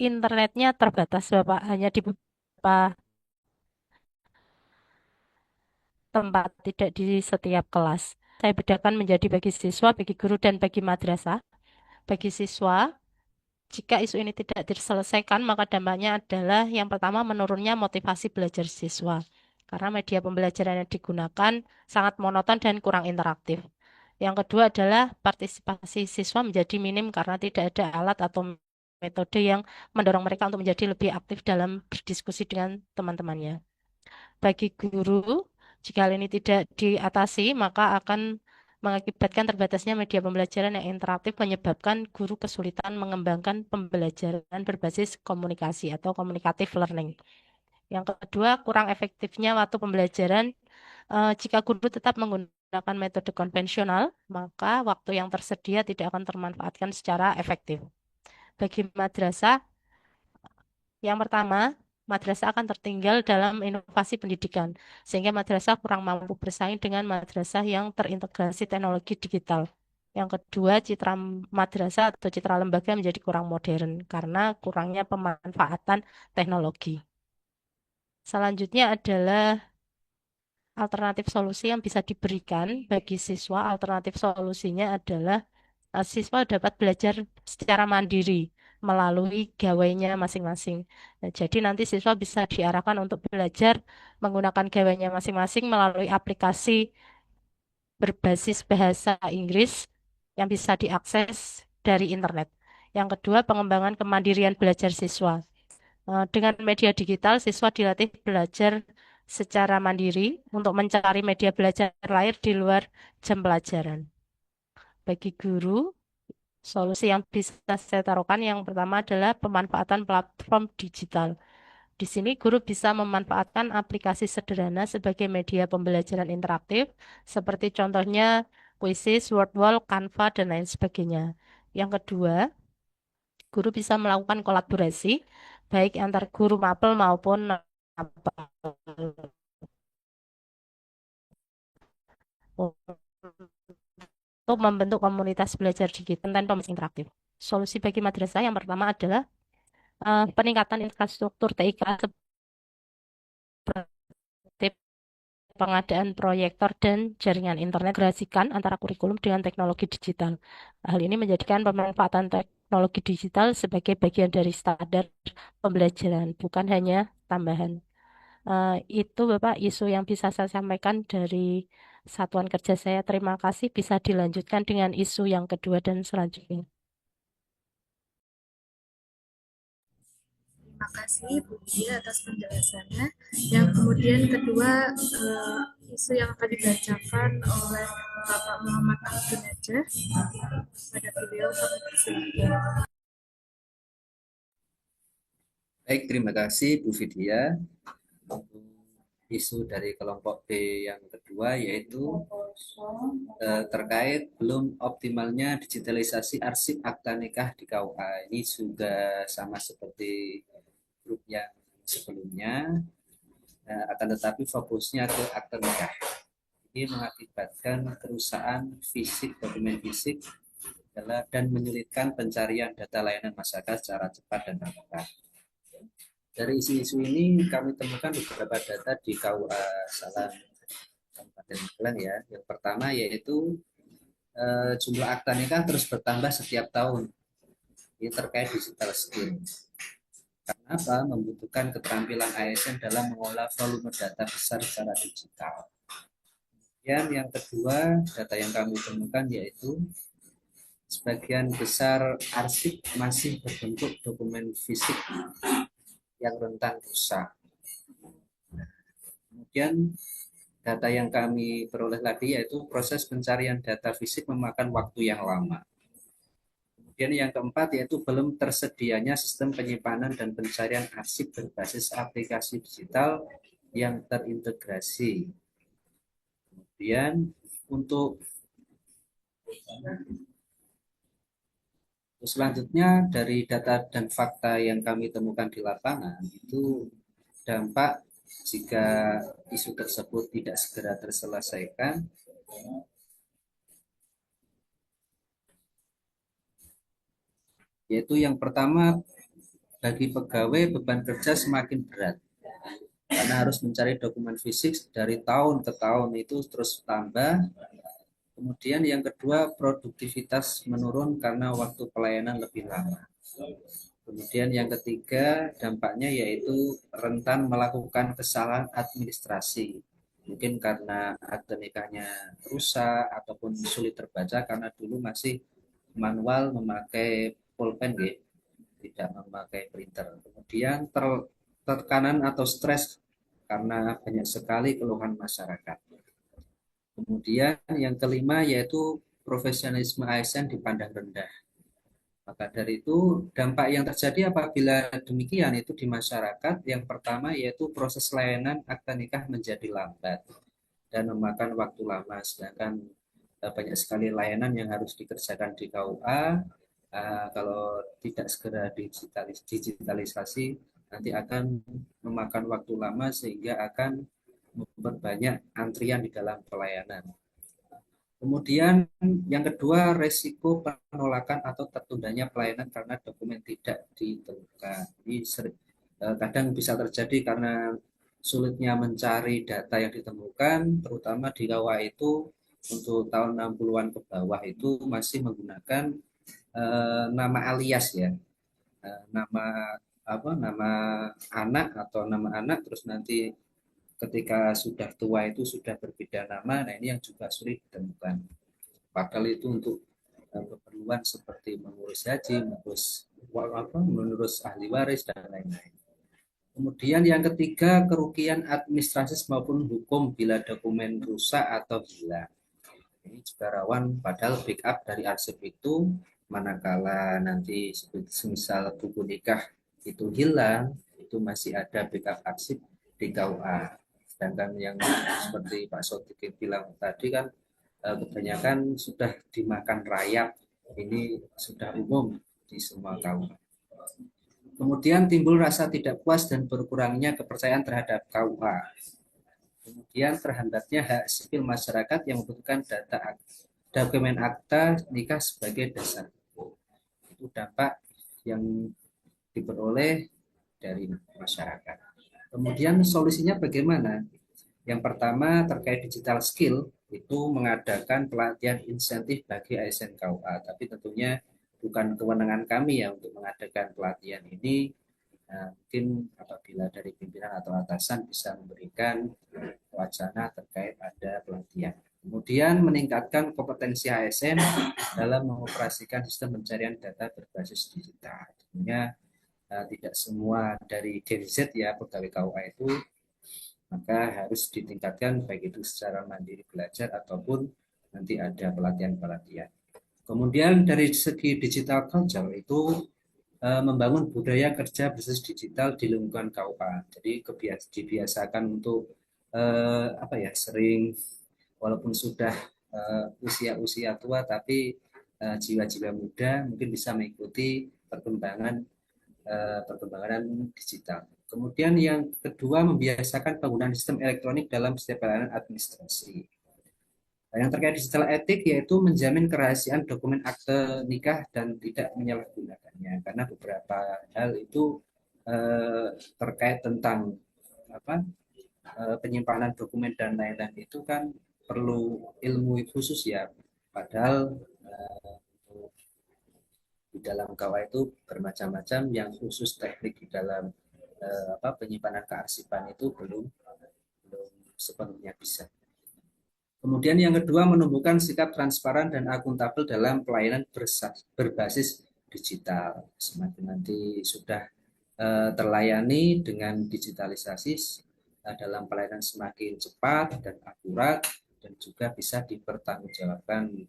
internetnya terbatas, Bapak, hanya di beberapa tempat, tidak di setiap kelas. Saya bedakan menjadi bagi siswa, bagi guru, dan bagi madrasah. Bagi siswa, jika isu ini tidak diselesaikan, maka dampaknya adalah yang pertama menurunnya motivasi belajar siswa. Karena media pembelajaran yang digunakan sangat monoton dan kurang interaktif. Yang kedua adalah partisipasi siswa menjadi minim karena tidak ada alat atau metode yang mendorong mereka untuk menjadi lebih aktif dalam berdiskusi dengan teman-temannya. Bagi guru, jika hal ini tidak diatasi, maka akan mengakibatkan terbatasnya media pembelajaran yang interaktif menyebabkan guru kesulitan mengembangkan pembelajaran berbasis komunikasi atau communicative learning. Yang kedua, kurang efektifnya waktu pembelajaran. Jika guru tetap menggunakan metode konvensional, maka waktu yang tersedia tidak akan termanfaatkan secara efektif. Bagi madrasah, yang pertama, madrasah akan tertinggal dalam inovasi pendidikan, sehingga madrasah kurang mampu bersaing dengan madrasah yang terintegrasi teknologi digital. Yang kedua, citra madrasah atau citra lembaga menjadi kurang modern karena kurangnya pemanfaatan teknologi. Selanjutnya adalah alternatif solusi yang bisa diberikan bagi siswa. Alternatif solusinya adalah siswa dapat belajar secara mandiri melalui gawainya masing-masing. Nah, jadi nanti siswa bisa diarahkan untuk belajar menggunakan gawainya masing-masing melalui aplikasi berbasis bahasa Inggris yang bisa diakses dari internet. Yang kedua, pengembangan kemandirian belajar siswa. Dengan media digital, siswa dilatih belajar secara mandiri untuk mencari media belajar lain di luar jam pelajaran. Bagi guru, solusi yang bisa saya taruhkan yang pertama adalah pemanfaatan platform digital. Di sini guru bisa memanfaatkan aplikasi sederhana sebagai media pembelajaran interaktif, seperti contohnya Quizzes, Wordwall, Canva, dan lain sebagainya. Yang kedua, guru bisa melakukan kolaborasi, baik antar guru mapel maupun non-mapel, untuk membentuk komunitas belajar digital dan pembelajaran interaktif. Solusi bagi madrasah yang pertama adalah peningkatan infrastruktur TIK seperti pengadaan proyektor dan jaringan internet integrasikan antara kurikulum dengan teknologi digital. Hal ini menjadikan pemanfaatan teknologi digital sebagai bagian dari standar pembelajaran, bukan hanya tambahan. Itu Bapak isu yang bisa saya sampaikan dari satuan kerja saya. Terima kasih. Bisa dilanjutkan dengan isu yang kedua dan selanjutnya. Terima kasih Bu Dia atas penjelasannya. Yang kemudian kedua, isu yang akan dibacakan oleh Bapak Muhammad Abdul Najah. Pada beliau kami persilakan. Baik, terima kasih Bu Vidya. Isu dari kelompok B yang kedua yaitu terkait belum optimalnya digitalisasi arsip akta nikah di KUA. Ini juga sama seperti grup yang sebelumnya, akan tetapi fokusnya ke akta nikah. Ini mengakibatkan kerusakan fisik, dokumen fisik, dan menyulitkan pencarian data layanan masyarakat secara cepat dan akurat. Dari isu-isu ini kami temukan beberapa data di KUA Salam Kabupaten Magelang ya. Yang pertama yaitu jumlah akta nikah terus bertambah setiap tahun. Ini terkait digital skill. Karena apa? Membutuhkan keterampilan ASN dalam mengolah volume data besar secara digital. Dan yang kedua, data yang kami temukan yaitu sebagian besar arsip masih berbentuk dokumen fisik yang rentan rusak. Kemudian data yang kami peroleh tadi yaitu proses pencarian data fisik memakan waktu yang lama. Kemudian yang keempat yaitu belum tersedianya sistem penyimpanan dan pencarian arsip berbasis aplikasi digital yang terintegrasi. Kemudian untuk selanjutnya dari data dan fakta yang kami temukan di lapangan itu dampak jika isu tersebut tidak segera terselesaikan yaitu yang pertama bagi pegawai beban kerja semakin berat karena harus mencari dokumen fisik dari tahun ke tahun itu terus tambah. Kemudian yang kedua produktivitas menurun karena waktu pelayanan lebih lama. Kemudian yang ketiga dampaknya yaitu rentan melakukan kesalahan administrasi. Mungkin karena akte nikahnya rusak ataupun sulit terbaca karena dulu masih manual memakai pulpen gitu, tidak memakai printer. Kemudian tekanan atau stres karena banyak sekali keluhan masyarakat. Kemudian yang kelima yaitu profesionalisme ASN dipandang rendah. Maka dari itu dampak yang terjadi apabila demikian itu di masyarakat yang pertama yaitu proses layanan akta nikah menjadi lambat dan memakan waktu lama sedangkan banyak sekali layanan yang harus dikerjakan di KUA kalau tidak segera digitalisasi nanti akan memakan waktu lama sehingga akan memperbanyak antrian di dalam pelayanan. Kemudian yang kedua, resiko penolakan atau tertundanya pelayanan karena dokumen tidak ditemukan. Ini kadang bisa terjadi karena sulitnya mencari data yang ditemukan, terutama di KUA itu untuk tahun 60-an ke bawah itu masih menggunakan nama alias ya. Nama apa, nama anak atau nama anak, terus nanti ketika sudah tua itu sudah berbeda nama. Nah, ini yang juga sulit ditemukan. Padahal itu untuk keperluan seperti mengurus haji, mengurus ahli waris dan lain-lain. Kemudian yang ketiga, kerugian administratif maupun hukum bila dokumen rusak atau hilang. Ini juga rawan, padahal backup dari arsip itu manakala nanti semisal buku nikah itu hilang, itu masih ada backup arsip di KUA. Sedangkan yang seperti Pak Sotikin bilang tadi kan kebanyakan sudah dimakan rayap, ini sudah umum di semua KUA. Kemudian timbul rasa tidak puas dan berkurangnya kepercayaan terhadap KUA. Kemudian terhambatnya hak sipil masyarakat yang membutuhkan data dokumen akta nikah sebagai dasar. Itu dampak yang diperoleh dari masyarakat. Kemudian solusinya bagaimana? Yang pertama terkait digital skill, itu mengadakan pelatihan insentif bagi ASN KUA, tapi tentunya bukan kewenangan kami ya untuk mengadakan pelatihan ini. Mungkin apabila dari pimpinan atau atasan bisa memberikan wacana terkait ada pelatihan. Kemudian meningkatkan kompetensi ASN dalam mengoperasikan sistem pencarian data berbasis digital. Tentunya tidak semua dari Gen Z ya pegawai KUA itu, maka harus ditingkatkan baik itu secara mandiri belajar ataupun nanti ada pelatihan-pelatihan. Kemudian dari segi digital culture itu membangun budaya kerja bisnis digital di lingkungan KUA. Jadi dibiasakan untuk sering walaupun sudah usia-usia tua tapi jiwa-jiwa muda mungkin bisa mengikuti perkembangan digital. Kemudian yang kedua, membiasakan penggunaan sistem elektronik dalam setiap pelayanan administrasi. Yang terkait digital etik yaitu menjamin kerahasiaan dokumen akte nikah dan tidak menyalahgunakannya, karena beberapa hal itu terkait tentang penyimpanan dokumen dan lain-lain itu kan perlu ilmu khusus ya, padahal di dalam KUA itu bermacam-macam, yang khusus teknik di dalam penyimpanan kearsipan itu belum sepenuhnya bisa. Kemudian yang kedua, menumbuhkan sikap transparan dan akuntabel dalam pelayanan berbasis digital. Semakin nanti sudah terlayani dengan digitalisasi, dalam pelayanan semakin cepat dan akurat dan juga bisa dipertanggungjawabkan.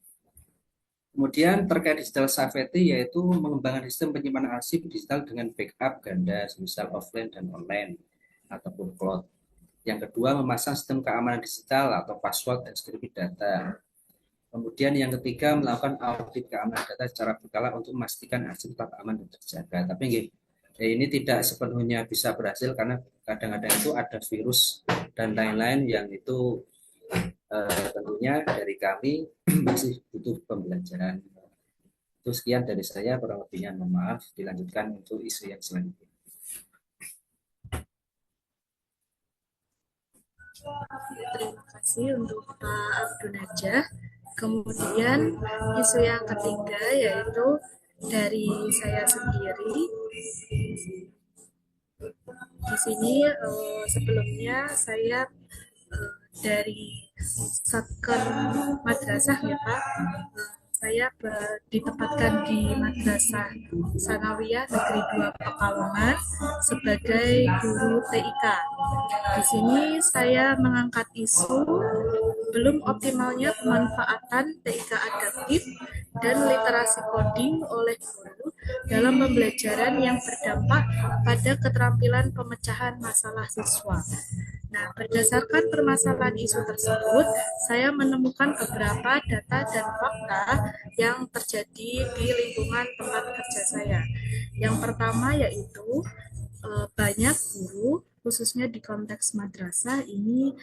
Kemudian terkait digital safety yaitu mengembangkan sistem penyimpanan arsip digital dengan backup ganda, misal offline dan online ataupun cloud. Yang kedua, memasang sistem keamanan digital atau password dan security data. Kemudian yang ketiga, melakukan audit keamanan data secara berkala untuk memastikan arsip tetap aman dan terjaga. Tapi ini tidak sepenuhnya bisa berhasil karena kadang-kadang itu ada virus dan lain-lain yang itu tentunya dari kami masih butuh pembelajaran. Itu sekian dari saya, kurang lebihnya mohon maaf. Dilanjutkan untuk isu yang selanjutnya. Terima kasih untuk Pak Abdul Najah. Kemudian isu yang ketiga yaitu dari saya sendiri. Di sini sebelumnya saya dari Satker Madrasah ya Pak. Saya ditempatkan di Madrasah Sanawiyah Negeri 2 Pekalongan sebagai guru TIK. Di sini saya mengangkat isu belum optimalnya pemanfaatan TIK adaptif dan literasi coding oleh guru dalam pembelajaran yang berdampak pada keterampilan pemecahan masalah siswa. Nah, berdasarkan permasalahan isu tersebut, saya menemukan beberapa data dan fakta yang terjadi di lingkungan tempat kerja saya. Yang pertama yaitu banyak guru, khususnya di konteks madrasah ini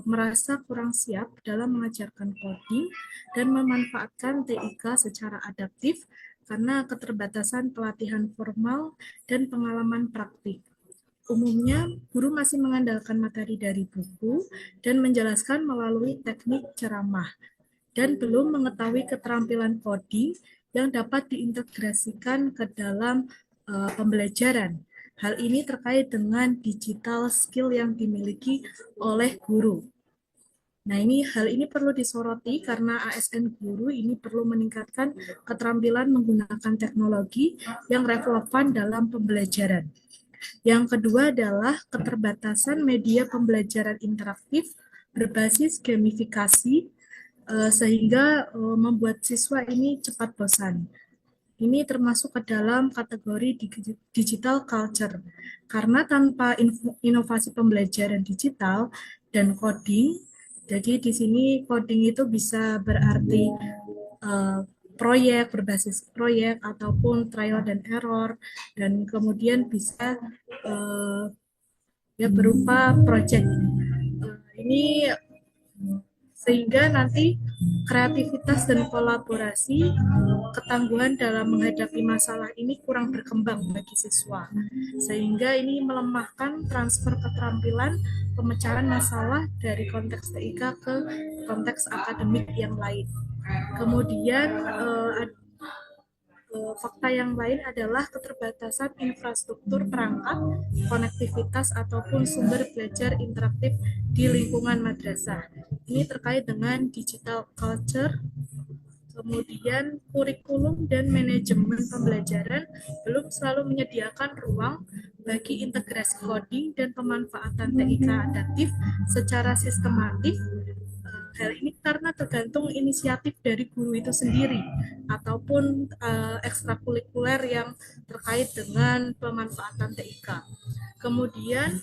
merasa kurang siap dalam mengajarkan coding dan memanfaatkan TIK secara adaptif karena keterbatasan pelatihan formal dan pengalaman praktik. Umumnya, guru masih mengandalkan materi dari buku dan menjelaskan melalui teknik ceramah dan belum mengetahui keterampilan coding yang dapat diintegrasikan ke dalam pembelajaran. Hal ini terkait dengan digital skill yang dimiliki oleh guru. Nah, hal ini perlu disoroti karena ASN guru ini perlu meningkatkan keterampilan menggunakan teknologi yang relevan dalam pembelajaran. Yang kedua adalah keterbatasan media pembelajaran interaktif berbasis gamifikasi sehingga membuat siswa ini cepat bosan. Ini termasuk ke dalam kategori digital culture, karena tanpa inovasi pembelajaran digital dan coding, jadi di sini coding itu bisa berarti proyek berbasis proyek ataupun trial dan error, dan kemudian bisa ya berupa project. Ini sehingga nanti kreativitas dan kolaborasi, ketangguhan dalam menghadapi masalah ini kurang berkembang bagi siswa, sehingga ini melemahkan transfer keterampilan pemecahan masalah dari konteks TIK ke konteks akademik yang lain. Kemudian fakta yang lain adalah keterbatasan infrastruktur perangkat, konektivitas ataupun sumber belajar interaktif di lingkungan madrasah. Ini terkait dengan digital culture. Kemudian kurikulum dan manajemen pembelajaran belum selalu menyediakan ruang bagi integrasi coding dan pemanfaatan TIK adaptif secara sistematis. Hal ini karena tergantung inisiatif dari guru itu sendiri ataupun ekstrakurikuler yang terkait dengan pemanfaatan TIK. Kemudian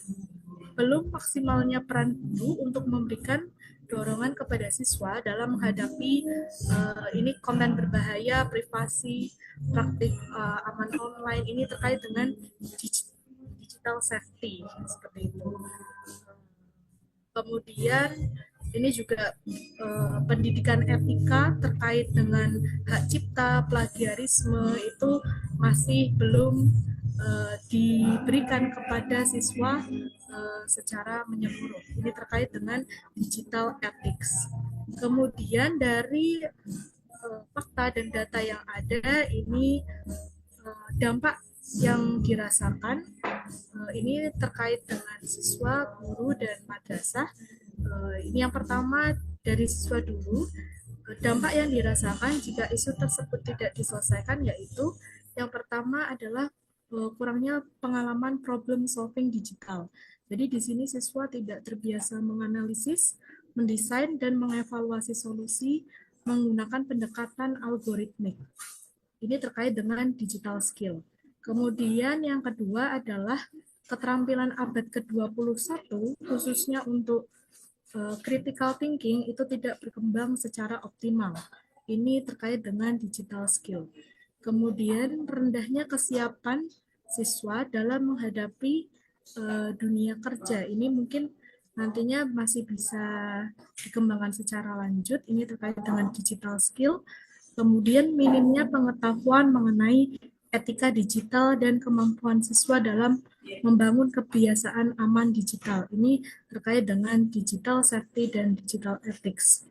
belum maksimalnya peran guru untuk memberikan dorongan kepada siswa dalam menghadapi ini konten berbahaya, privasi, praktik aman online, ini terkait dengan digital safety seperti itu. Kemudian ini juga pendidikan etika terkait dengan hak cipta, plagiarisme itu masih belum diberikan kepada siswa secara menyeluruh. Ini terkait dengan digital ethics. Kemudian dari fakta dan data yang ada, ini dampak yang dirasakan ini terkait dengan siswa, guru, dan madrasah. Ini yang pertama dari siswa dulu. Dampak yang dirasakan jika isu tersebut tidak diselesaikan yaitu yang pertama adalah kurangnya pengalaman problem solving digital. Jadi di sini siswa tidak terbiasa menganalisis, mendesain, dan mengevaluasi solusi menggunakan pendekatan algoritmik. Ini terkait dengan digital skill. Kemudian yang kedua adalah keterampilan abad ke-21 khususnya untuk critical thinking itu tidak berkembang secara optimal. Ini terkait dengan digital skill. Kemudian rendahnya kesiapan siswa dalam menghadapi dunia kerja. Ini mungkin nantinya masih bisa dikembangkan secara lanjut. Ini terkait dengan digital skill. Kemudian minimnya pengetahuan mengenai etika digital dan kemampuan siswa dalam membangun kebiasaan aman digital. Ini terkait dengan digital safety dan digital ethics.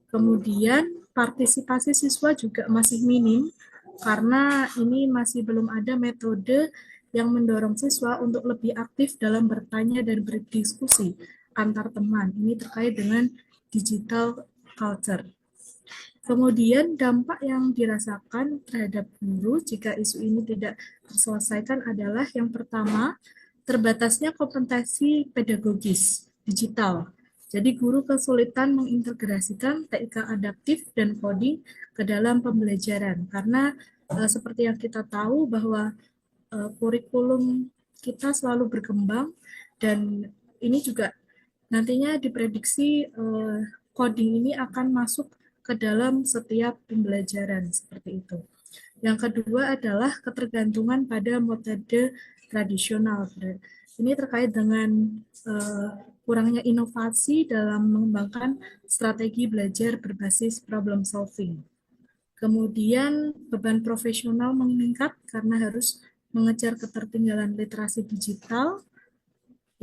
Kemudian partisipasi siswa juga masih minim karena ini masih belum ada metode yang mendorong siswa untuk lebih aktif dalam bertanya dan berdiskusi antar teman. Ini terkait dengan digital culture. Kemudian dampak yang dirasakan terhadap guru jika isu ini tidak terselesaikan adalah yang pertama, terbatasnya kompetensi pedagogis digital. Jadi guru kesulitan mengintegrasikan TIK adaptif dan coding ke dalam pembelajaran karena seperti yang kita tahu bahwa kurikulum kita selalu berkembang dan ini juga nantinya diprediksi coding ini akan masuk ke dalam setiap pembelajaran seperti itu. Yang kedua adalah ketergantungan pada metode tradisional. Ini terkait dengan kurangnya inovasi dalam mengembangkan strategi belajar berbasis problem solving. Kemudian beban profesional meningkat karena harus mengejar ketertinggalan literasi digital.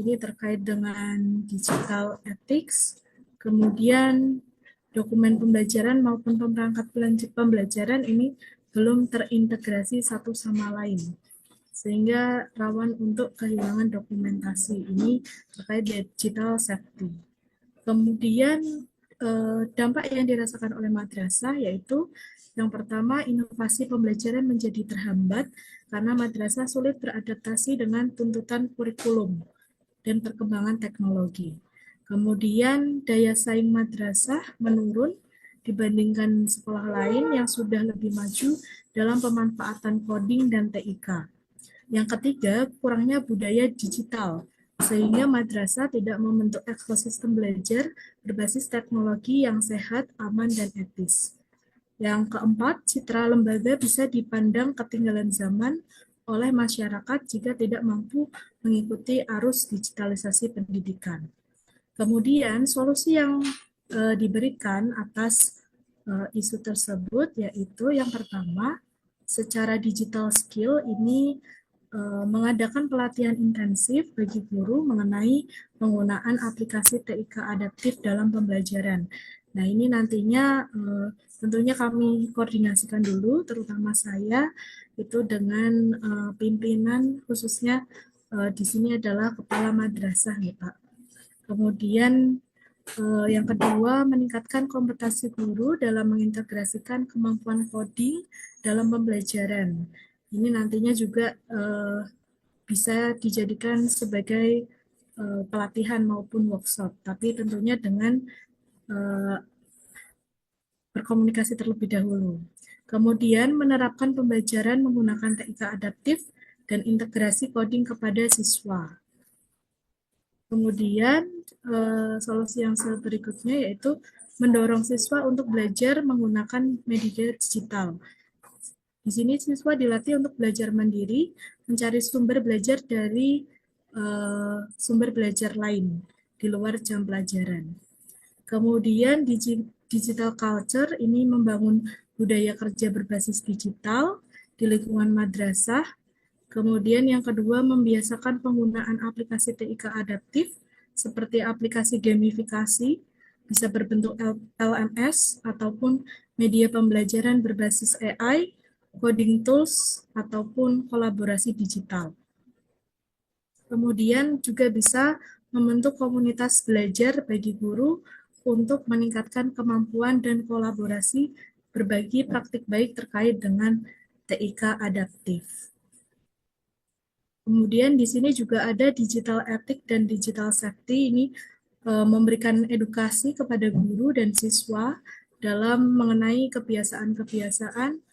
Ini terkait dengan digital ethics. Kemudian dokumen pembelajaran maupun perangkat pembelajaran ini belum terintegrasi satu sama lain, sehingga rawan untuk kehilangan dokumentasi. Ini terkait digital safety. Kemudian dampak yang dirasakan oleh madrasah yaitu yang pertama, inovasi pembelajaran menjadi terhambat karena madrasah sulit beradaptasi dengan tuntutan kurikulum dan perkembangan teknologi. Kemudian daya saing madrasah menurun dibandingkan sekolah lain yang sudah lebih maju dalam pemanfaatan coding dan TIK. Yang ketiga, kurangnya budaya digital, sehingga madrasah tidak membentuk ekosistem belajar berbasis teknologi yang sehat, aman, dan etis. Yang keempat, citra lembaga bisa dipandang ketinggalan zaman oleh masyarakat jika tidak mampu mengikuti arus digitalisasi pendidikan. Kemudian, solusi yang diberikan atas isu tersebut yaitu yang pertama, secara digital skill ini mengadakan pelatihan intensif bagi guru mengenai penggunaan aplikasi TIK adaptif dalam pembelajaran. Nah, ini nantinya tentunya kami koordinasikan dulu, terutama saya itu dengan pimpinan, khususnya di sini adalah kepala madrasah, ya Pak. Kemudian yang kedua, meningkatkan kompetensi guru dalam mengintegrasikan kemampuan coding dalam pembelajaran. Ini nantinya juga bisa dijadikan sebagai pelatihan maupun workshop, tapi tentunya dengan berkomunikasi terlebih dahulu. Kemudian menerapkan pembelajaran menggunakan TIK adaptif dan integrasi coding kepada siswa. Kemudian solusi yang berikutnya yaitu mendorong siswa untuk belajar menggunakan media digital. Di sini siswa dilatih untuk belajar mandiri, mencari sumber belajar dari sumber belajar lain di luar jam pelajaran. Kemudian digital culture ini membangun budaya kerja berbasis digital di lingkungan madrasah. Kemudian yang kedua, membiasakan penggunaan aplikasi TIK adaptif seperti aplikasi gamifikasi, bisa berbentuk LMS ataupun media pembelajaran berbasis AI, coding tools, ataupun kolaborasi digital. Kemudian juga bisa membentuk komunitas belajar bagi guru untuk meningkatkan kemampuan dan kolaborasi berbagi praktik baik terkait dengan TIK adaptif. Kemudian di sini juga ada digital ethic dan digital safety, ini memberikan edukasi kepada guru dan siswa dalam mengenai kebiasaan-kebiasaan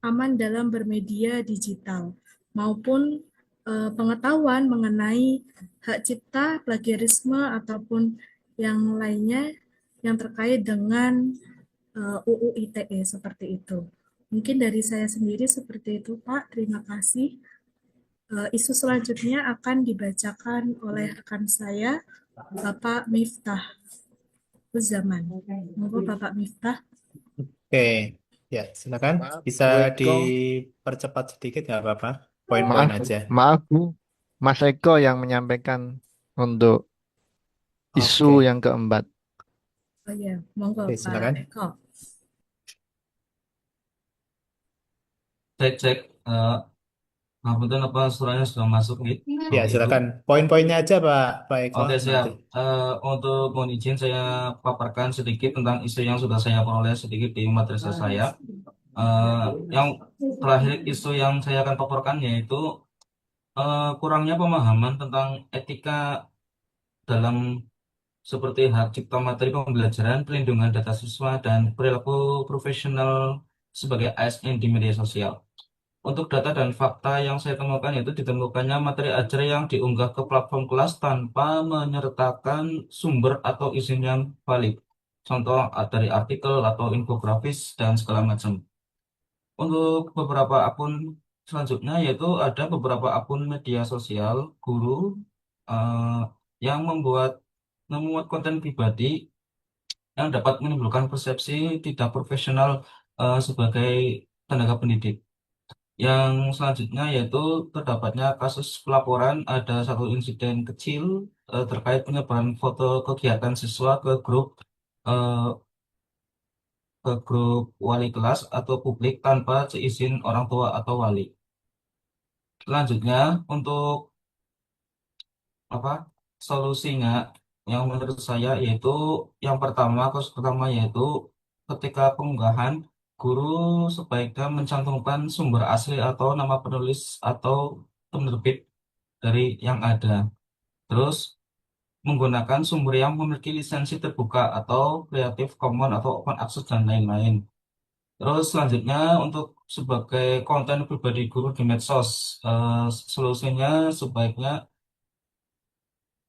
aman dalam bermedia digital, maupun pengetahuan mengenai hak cipta, plagiarisme, ataupun yang lainnya yang terkait dengan UU ITE seperti itu. Mungkin dari saya sendiri seperti itu, Pak. Terima kasih. Isu selanjutnya akan dibacakan oleh rekan saya, Bapak Miftah Zaman. Monggo Bapak Miftah. Oke, ya silakan. Maaf, Bisa Bu Eko. dipercepat sedikit nggak apa-apa. Poin-poin Maaf, aja. maaf Bu. Mas Eko yang menyampaikan untuk isu Oke, yang keempat. Oh ya, monggo Oke, Pak silakan. Eko. Cek. Ngapunten apa suaranya sudah masuk nih, Ya, Bapak Ibu? silakan. Poin-poinnya aja, Pak Eko. Oke, siap. Nanti. Untuk mohon izin saya paparkan sedikit tentang isu yang sudah saya peroleh sedikit di madrasah saya. Yang terakhir isu yang saya akan paparkan yaitu kurangnya pemahaman tentang etika dalam seperti hak cipta materi pembelajaran, perlindungan data siswa, dan perilaku profesional sebagai ASN di media sosial. Untuk data dan fakta yang saya temukan yaitu ditemukannya materi ajar yang diunggah ke platform kelas tanpa menyertakan sumber atau izin yang valid. Contoh dari artikel atau infografis dan segala macam. Untuk beberapa akun selanjutnya yaitu ada beberapa akun media sosial guru eh, yang memuat konten pribadi yang dapat menimbulkan persepsi tidak profesional sebagai tenaga pendidik. Yang selanjutnya yaitu terdapatnya kasus pelaporan ada satu insiden kecil terkait penyebaran foto kegiatan siswa eh, ke grup wali kelas atau publik tanpa seizin orang tua atau wali. Selanjutnya untuk apa solusinya yang menurut saya yaitu yang pertama, kasus pertama yaitu ketika pengunggahan guru sebaiknya mencantumkan sumber asli atau nama penulis atau penerbit dari yang ada. Terus menggunakan sumber yang memiliki lisensi terbuka atau Creative Commons atau Open Access dan lain-lain. Terus selanjutnya untuk sebagai konten pribadi guru di medsos, solusinya sebaiknya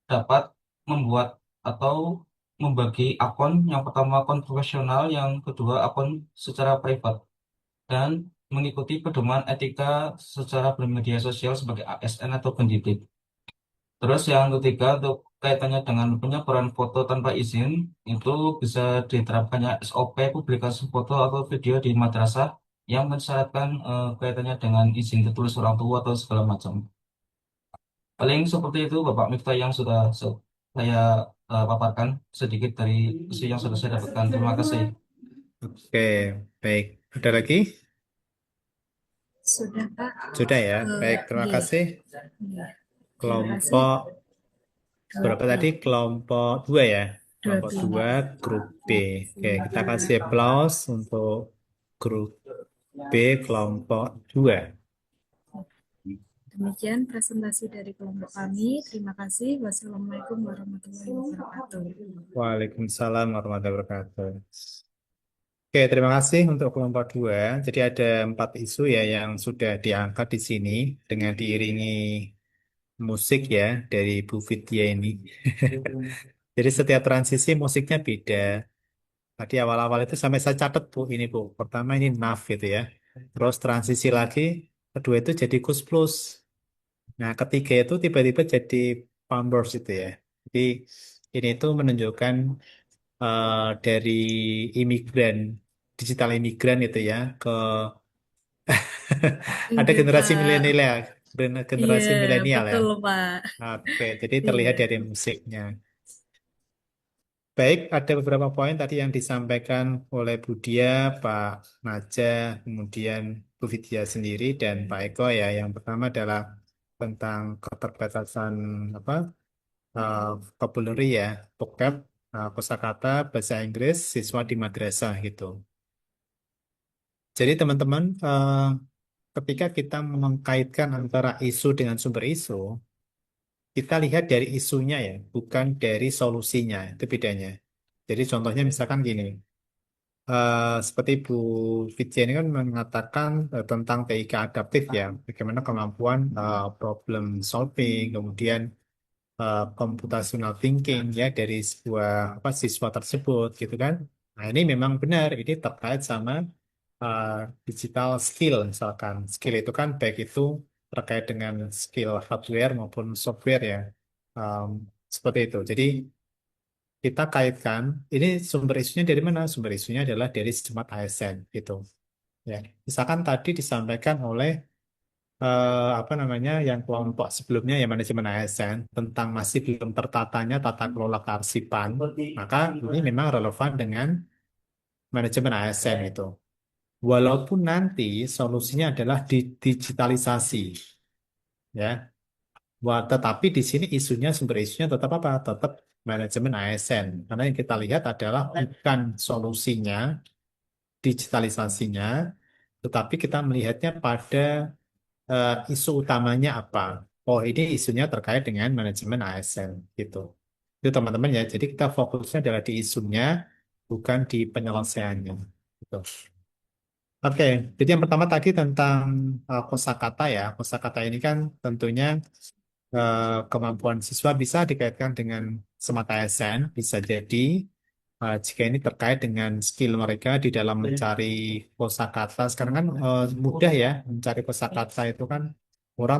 dapat membuat atau membagi akun, yang pertama akun profesional, yang kedua akun secara privat, dan mengikuti pedoman etika secara bermedia sosial sebagai ASN atau pendidik. Terus yang ketiga untuk kaitannya dengan penyebaran foto tanpa izin itu bisa diterapkannya SOP publikasi foto atau video di madrasah yang mensyaratkan kaitannya dengan izin tertulis orang tua atau segala macam. Paling seperti itu Bapak Miftah yang sudah saya paparkan sedikit dari isu yang sudah saya dapatkan. Terima kasih. Oke, baik. Ada lagi? Sudah, Pak. Sudah ya. Baik, terima Iya. kasih. Iya. Terima kasih. Kelompok berapa tadi? Kelompok 2 ya. Kelompok 2 grup B. Oke, kita kasih aplaus untuk grup B kelompok 2. Demikian presentasi dari kelompok kami. Terima kasih. Wassalamualaikum warahmatullahi wabarakatuh. Waalaikumsalam warahmatullahi wabarakatuh. Oke, terima kasih untuk kelompok 2. Jadi ada 4 isu ya yang sudah diangkat di sini dengan diiringi musik ya dari Bu Vidya ini. Jadi setiap transisi musiknya beda. Tadi awal-awal itu sampai saya catat Bu, ini Bu. Pertama ini NAF gitu ya. Terus transisi lagi, kedua itu jadi Kus Plus. Nah, ketiga itu tiba-tiba jadi Pampers itu ya. Jadi ini itu menunjukkan dari imigran, digital imigran itu ya, ke ada Oke, generasi Pak. milenial ya, generasi Iya, milenial ya. betul, Pak. Oke, jadi terlihat Iya. dari musiknya. Baik, ada beberapa poin tadi yang disampaikan oleh Budia, Pak Najah, kemudian Bu Vidya sendiri dan Pak Eko ya. Yang pertama adalah tentang keterbatasan apa vocabulary ya, vocab, kosakata, bahasa Inggris, siswa di madrasah gitu. Jadi teman-teman, ketika kita mengkaitkan antara isu dengan sumber isu, kita lihat dari isunya ya, bukan dari solusinya. Itu bedanya. Jadi contohnya misalkan gini, seperti Bu Fitri ini kan mengatakan tentang TIK adaptif ya, bagaimana kemampuan problem solving, kemudian computational thinking ya dari sebuah apa siswa tersebut gitu kan. Nah ini memang benar, ini terkait sama uh, digital skill misalkan. Skill itu kan baik itu terkait dengan skill hardware maupun software ya. Um, Seperti itu. Jadi kita kaitkan ini sumber isunya dari mana? Sumber isunya adalah dari Smart ASN gitu. Ya, misalkan tadi disampaikan oleh apa namanya yang kelompok sebelumnya yang manajemen ASN tentang masih belum tertatanya tata kelola kearsipan, maka ini memang relevan dengan manajemen ASN itu. Walaupun nanti solusinya adalah di digitalisasi, ya. Wah, tetapi di sini isunya sumber isunya tetap apa? Tetap manajemen ASN. Karena yang kita lihat adalah bukan solusinya digitalisasinya, tetapi kita melihatnya pada isu utamanya apa? Oh, ini isunya terkait dengan manajemen ASN gitu. Itu teman-teman ya. Jadi kita fokusnya adalah di isunya, bukan di penyelesaiannya. Gitu. Oke, jadi yang pertama tadi tentang kosakata ya. Kosakata ini kan tentunya kemampuan siswa bisa dikaitkan dengan semata ASN, bisa jadi jika ini terkait dengan skill mereka di dalam mencari kosakata. Sekarang kan mudah ya mencari kosakata itu kan orang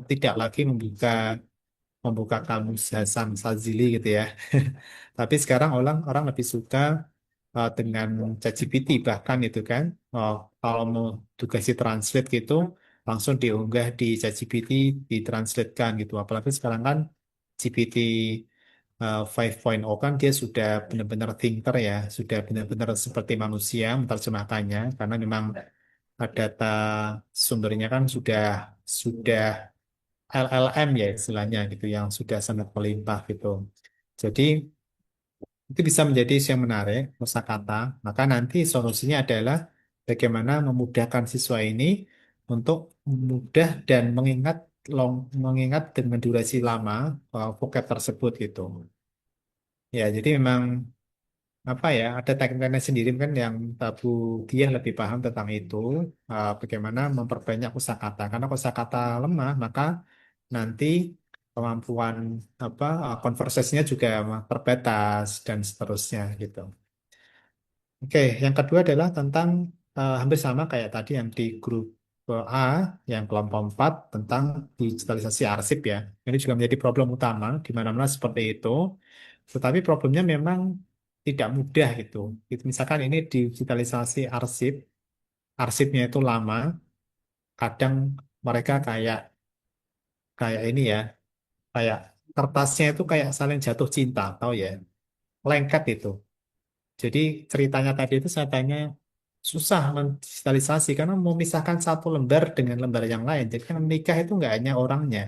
tidak lagi membuka membuka kamus Hasan Sazili gitu ya. Tapi sekarang orang orang lebih suka dengan ChatGPT bahkan itu kan. Oh, kalau mau tugas translate gitu langsung diunggah di ChatGPT ditranslatekan gitu. Apalagi sekarang kan GPT 5.0 kan dia sudah benar-benar thinker ya, sudah benar-benar seperti manusia menerjemahkannya karena memang data sumbernya kan sudah LLM ya istilahnya gitu yang sudah sangat melimpah gitu. Jadi itu bisa menjadi isu yang menarik, kosakata. Maka nanti solusinya adalah bagaimana memudahkan siswa ini untuk mudah dan mengingat dengan durasi lama vocab tersebut gitu. Ya, jadi memang apa ya ada teknik-teknik sendiri kan yang Tabu dia lebih paham tentang itu bagaimana memperbanyak kosakata karena kosakata lemah maka nanti kemampuan konversasinya juga terbatas dan seterusnya gitu. Oke, yang kedua adalah tentang hampir sama kayak tadi yang di grup A, yang kelompok 4 tentang digitalisasi arsip ya. Ini juga menjadi problem utama di mana-mana seperti itu. Tetapi problemnya memang tidak mudah gitu. Misalkan ini digitalisasi arsip, arsipnya itu lama, kadang mereka kayak kayak ini ya, kayak kertasnya itu kayak saling jatuh cinta, tahu ya, lengket itu. Jadi ceritanya tadi itu saya tanya susah mendigitalisasi karena memisahkan satu lembar dengan lembar yang lain. Jadi kan menikah itu nggak hanya orangnya,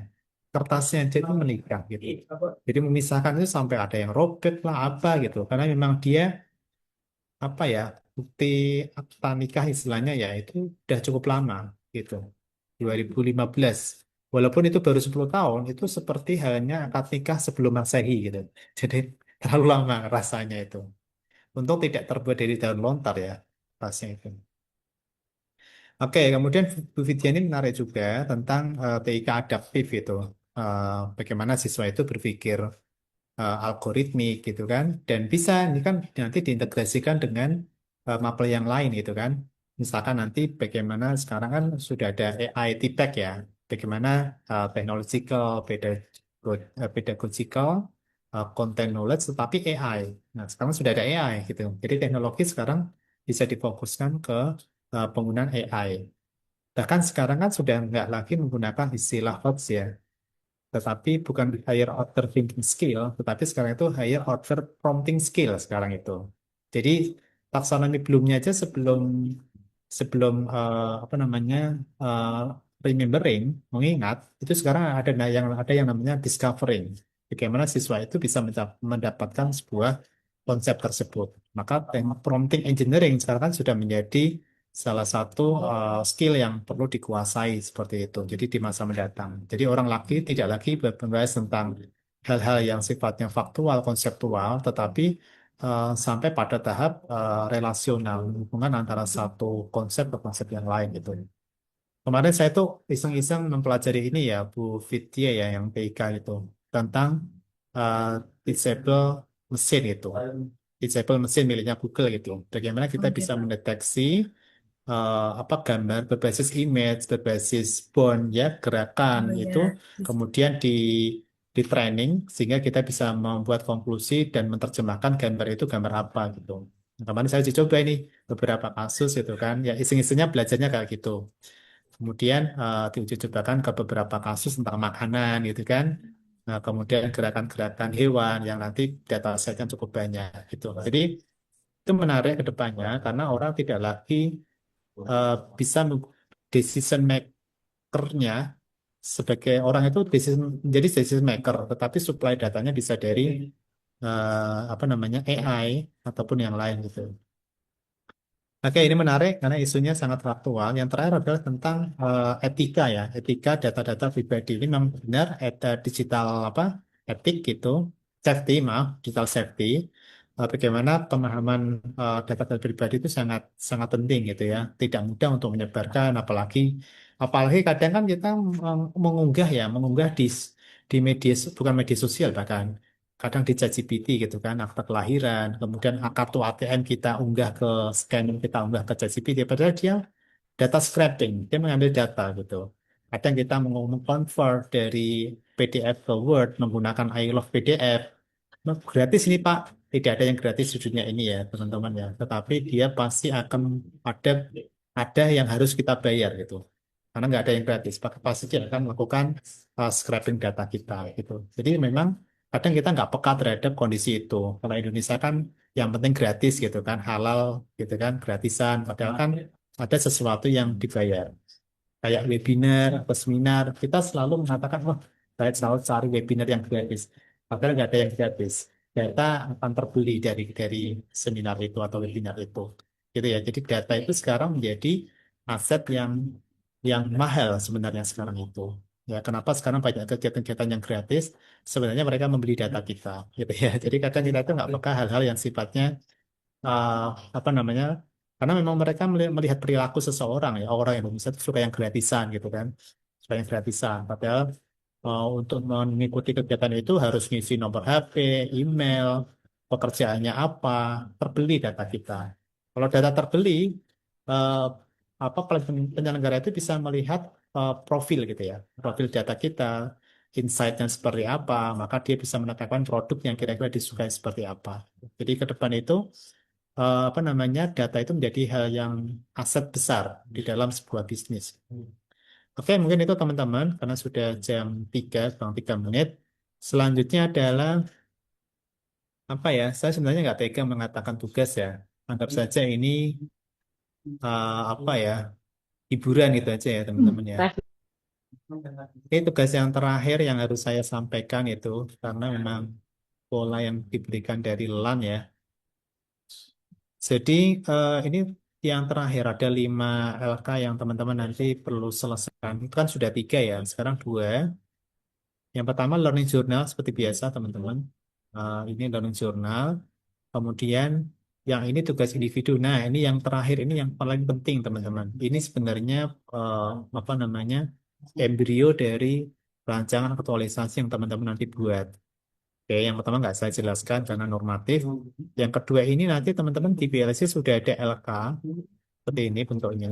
kertasnya aja itu menikah gitu. Jadi memisahkan itu sampai ada yang robek lah apa gitu. Karena memang dia apa ya bukti akta nikah istilahnya ya itu udah cukup lama gitu. 2015. Walaupun itu baru 10 tahun, itu seperti halnya akad nikah sebelum Masehi gitu. Jadi terlalu lama rasanya itu. Untung tidak terbuat dari daun lontar ya, tasnya itu. Oke, kemudian Bu Vidya ini menarik juga tentang TIK adaptif itu. Bagaimana siswa itu berpikir algoritmik gitu kan. Dan bisa ini kan nanti diintegrasikan dengan mapel yang lain gitu kan. Misalkan nanti bagaimana sekarang kan sudah ada AI TPEC ya. Bagaimana technological, pedagogical, content knowledge tetapi AI. Nah, sekarang sudah ada AI gitu. Jadi teknologi sekarang bisa difokuskan ke penggunaan AI. Bahkan sekarang kan sudah nggak lagi menggunakan istilah HOTS ya, tetapi bukan higher order thinking skill, tetapi sekarang itu higher order prompting skill sekarang itu. Jadi taksonomi belumnya aja sebelum sebelum apa namanya eh, remembering, mengingat itu sekarang ada yang namanya discovering. Bagaimana siswa itu bisa mendapatkan sebuah konsep tersebut. Maka prompting engineering sekarang kan sudah menjadi salah satu skill yang perlu dikuasai seperti itu. Jadi di masa mendatang. Jadi orang lagi tidak lagi membahas tentang hal-hal yang sifatnya faktual, konseptual, tetapi sampai pada tahap relasional, hubungan antara satu konsep ke konsep yang lain gitu. Kemarin saya tuh iseng-iseng mempelajari ini ya, Bu Vidya ya, yang PIK itu, tentang uh, disable mesin itu. Disable mesin miliknya Google gitu. Bagaimana kita Oh bisa gitu. mendeteksi apa gambar berbasis image, berbasis bone ya, gerakan Oh itu, ya. kemudian di training sehingga kita bisa membuat konklusi dan menerjemahkan gambar itu gambar apa gitu. Nah, kemarin saya uji coba ini beberapa kasus itu kan, ya iseng-isengnya belajarnya kayak gitu. Kemudian diuji cobakan ke beberapa kasus tentang makanan gitu kan. Nah, kemudian gerakan-gerakan hewan yang nanti data setnya cukup banyak gitu. Jadi itu menarik ke depannya karena orang tidak lagi eh, bisa decision maker-nya sebagai orang itu menjadi decision maker, tetapi supply datanya bisa dari apa namanya AI ataupun yang lain gitu. Oke, ini menarik karena isunya sangat faktual. Yang terakhir adalah tentang etika ya, etika data-data pribadi. Ini memang benar digital apa etik gitu, safety maaf, digital safety. Bagaimana pemahaman data-data pribadi itu sangat sangat penting gitu ya. Tidak mudah untuk menyebarkan, apalagi kadang kan kita mengunggah di media bukan media sosial bahkan kadang di ChatGPT gitu kan akta kelahiran kemudian kartu ATM kita unggah ke scanning kita unggah ke ChatGPT padahal dia data scraping dia mengambil data gitu kadang kita mau convert dari PDF ke Word menggunakan I Love PDF, nah, gratis ini Pak. Tidak ada yang gratis di dunia ini ya teman-teman ya. Tetapi dia pasti akan ada ada yang harus kita bayar gitu. Karena nggak ada yang gratis. Pasti dia akan melakukan scraping data kita gitu. Jadi memang kadang kita nggak peka terhadap kondisi itu. Kalau Indonesia kan yang penting gratis gitu kan, halal gitu kan, gratisan. Padahal kan ada sesuatu yang dibayar. Kayak webinar atau seminar, kita selalu mengatakan, wah, saya selalu cari webinar yang gratis. Padahal nggak ada yang gratis. Data akan terbeli dari seminar itu atau webinar itu. Gitu ya. Jadi data itu sekarang menjadi aset yang mahal sebenarnya sekarang itu. Ya, kenapa sekarang banyak kegiatan-kegiatan yang gratis? Sebenarnya mereka membeli data kita, gitu ya. Jadi kadang kita itu nggak peka hal-hal yang sifatnya uh, apa namanya? Karena memang mereka melihat perilaku seseorang ya, orang Indonesia itu suka yang gratisan gitu kan, suka yang gratisan. Padahal untuk mengikuti kegiatan itu harus ngisi nomor HP, email, pekerjaannya apa, terbeli data kita. Kalau data terbeli, eh, penyelenggara itu bisa melihat profil gitu ya, profil data kita, insight-nya seperti apa, maka dia bisa menetapkan produk yang kira-kira disukai seperti apa. Jadi ke depan itu apa namanya data itu menjadi hal yang aset besar di dalam sebuah bisnis. Oke, mungkin itu teman-teman karena sudah jam 3 kurang 3 menit. Selanjutnya adalah apa ya? Saya sebenarnya nggak tega mengatakan tugas ya. Anggap saja ini apa ya? Hiburan gitu aja ya teman-teman ya. Ini tugas yang terakhir yang harus saya sampaikan itu karena memang pola yang diberikan dari LAN ya. Jadi ini yang terakhir ada 5 LK yang teman-teman nanti perlu selesaikan. Itu kan sudah 3 ya, sekarang 2. Yang pertama learning journal seperti biasa teman-teman. Ini learning journal. Kemudian yang ini tugas individu. Nah ini yang terakhir ini yang paling penting teman-teman. Ini sebenarnya apa namanya embrio dari rancangan aktualisasi yang teman-teman nanti buat. Oke, yang pertama nggak saya jelaskan karena normatif. Yang kedua ini nanti teman-teman di PLC sudah ada LK seperti ini bentuknya.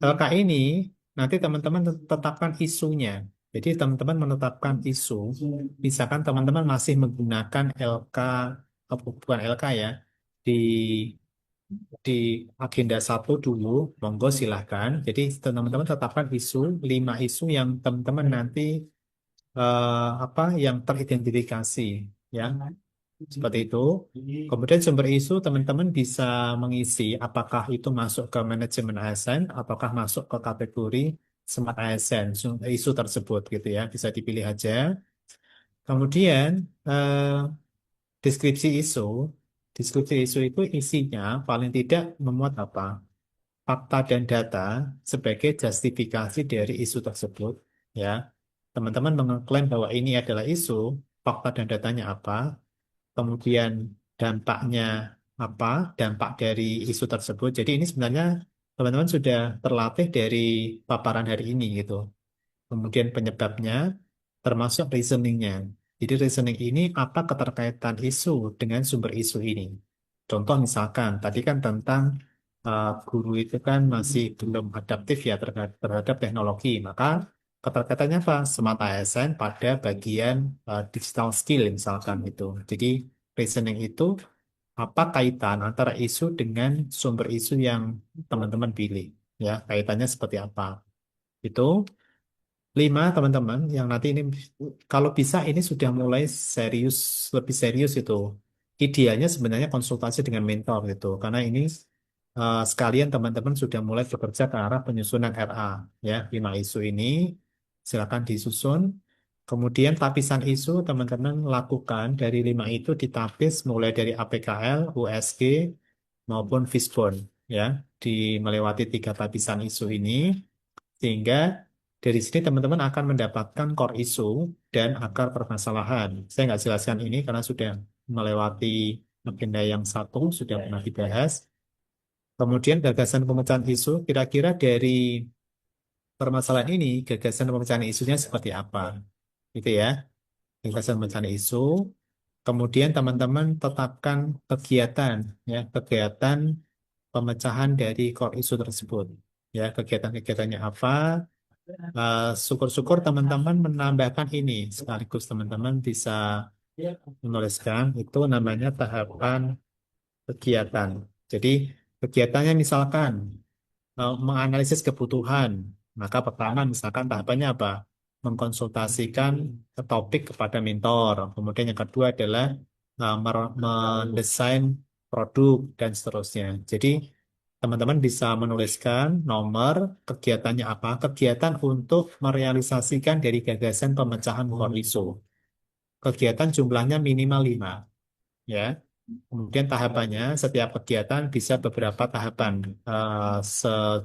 LK ini nanti teman-teman tetapkan isunya. Jadi teman-teman menetapkan isu. Misalkan teman-teman masih menggunakan LK, bukan LK ya, di di agenda 1 dulu, monggo silahkan. Jadi teman-teman tetapkan 5 isu yang teman-teman nanti apa yang teridentifikasi ya seperti itu. Kemudian sumber isu teman-teman bisa mengisi apakah itu masuk ke manajemen ASN, apakah masuk ke kategori smart ASN isu tersebut gitu ya, bisa dipilih aja. Kemudian deskripsi isu, deskripsi isu itu isinya paling tidak memuat apa? Fakta dan data sebagai justifikasi dari isu tersebut ya. Teman-teman mengklaim bahwa ini adalah isu, fakta dan datanya apa, kemudian dampaknya apa, dampak dari isu tersebut. Jadi ini sebenarnya teman-teman sudah terlatih dari paparan hari ini gitu. Kemudian penyebabnya, termasuk reasoningnya. Jadi reasoning ini apa keterkaitan isu dengan sumber isu ini. Contoh misalkan, tadi kan tentang guru itu kan masih belum adaptif ya terhadap teknologi. Maka keterkaitannya apa? Smart ASN pada bagian digital skill misalkan itu. Jadi reasoning itu apa kaitan antara isu dengan sumber isu yang teman-teman pilih. Ya, kaitannya seperti apa. Itu 5 teman-teman yang nanti ini kalau bisa ini sudah mulai serius lebih serius itu idealnya sebenarnya konsultasi dengan mentor gitu karena ini sekalian teman-teman sudah mulai bekerja ke arah penyusunan RA ya 5 isu ini silakan disusun kemudian tapisan isu teman-teman lakukan dari 5 itu ditapis mulai dari APKL, USG maupun Fishbone ya di melewati 3 tapisan isu ini sehingga dari sini teman-teman akan mendapatkan core isu dan akar permasalahan. Saya nggak jelaskan ini karena sudah melewati agenda yang 1, sudah pernah dibahas. Kemudian gagasan pemecahan isu, kira-kira dari permasalahan ini, gagasan pemecahan isunya seperti apa? Gitu ya, gagasan pemecahan isu. Kemudian teman-teman tetapkan kegiatan, ya, kegiatan pemecahan dari core isu tersebut. Ya, kegiatan-kegiatannya apa? Syukur-syukur teman-teman menambahkan ini sekaligus teman-teman bisa menuliskan itu namanya tahapan kegiatan. Jadi kegiatannya misalkan menganalisis kebutuhan. Maka pertama misalkan tahapannya apa? Mengkonsultasikan topik kepada mentor. Kemudian yang kedua adalah mendesain produk dan seterusnya. Jadi teman-teman bisa menuliskan nomor kegiatannya apa? Kegiatan untuk merealisasikan dari gagasan pemecahan core isu. Kegiatan jumlahnya minimal 5. Ya. Kemudian tahapannya, setiap kegiatan bisa beberapa tahapan,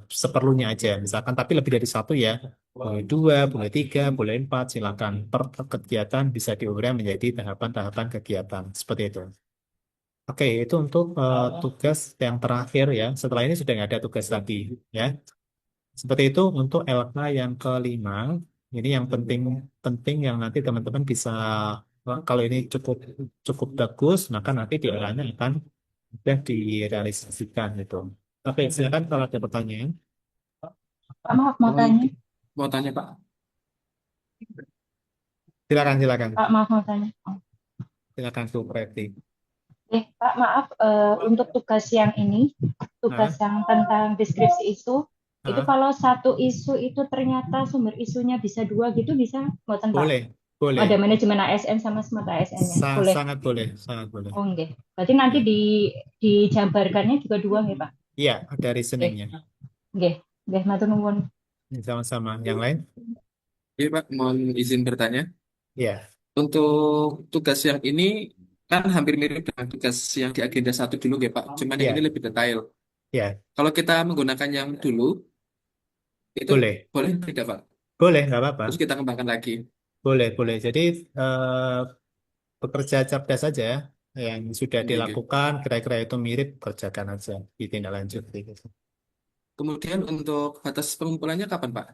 seperlunya aja. Misalkan, tapi lebih dari satu ya. Boleh 2, boleh 3, boleh 4, silakan. Per kegiatan bisa diurai menjadi tahapan-tahapan kegiatan. Seperti itu. Oke, itu untuk tugas yang terakhir ya. Setelah ini sudah nggak ada tugas lagi ya. Seperti itu untuk LK yang kelima. Ini yang penting yang nanti teman-teman bisa, kalau ini cukup cukup bagus, maka nanti di LK-nya akan sudah direalisasikan gitu. Oke, silakan kalau ada pertanyaan. Pak, maaf mau tanya. Mau tanya Pak? Silakan. Pak, maaf mau tanya. Silakan Bu Preti. Pak, maaf untuk tugas yang ini, tugas yang tentang deskripsi isu, itu kalau satu isu itu ternyata sumber isunya bisa 2 gitu, bisa mboten Pak? Boleh. Ada manajemen ASN sama smart ASN-nya. Boleh. Sangat boleh. Oh, nggih. Berarti nanti dijabarkannya juga 2 nggih, Pak? Iya, ada reasoningnya. Nggih, matur nuwun. Sama-sama. Yang lain? Iya Pak, mohon izin bertanya. Iya. Untuk tugas yang ini kan hampir mirip dengan tugas yang di agenda 1 dulu ya Pak, cuman yang ini lebih detail. Iya. Kalau kita menggunakan yang dulu, itu boleh tidak Pak? Boleh, nggak apa-apa. Terus kita kembangkan lagi. Boleh. Jadi bekerja cerdas saja. Yang sudah dilakukan, kira-kira itu mirip, kerjakan aja. Ditindaklanjut. Gitu. Kemudian untuk batas pengumpulannya kapan Pak?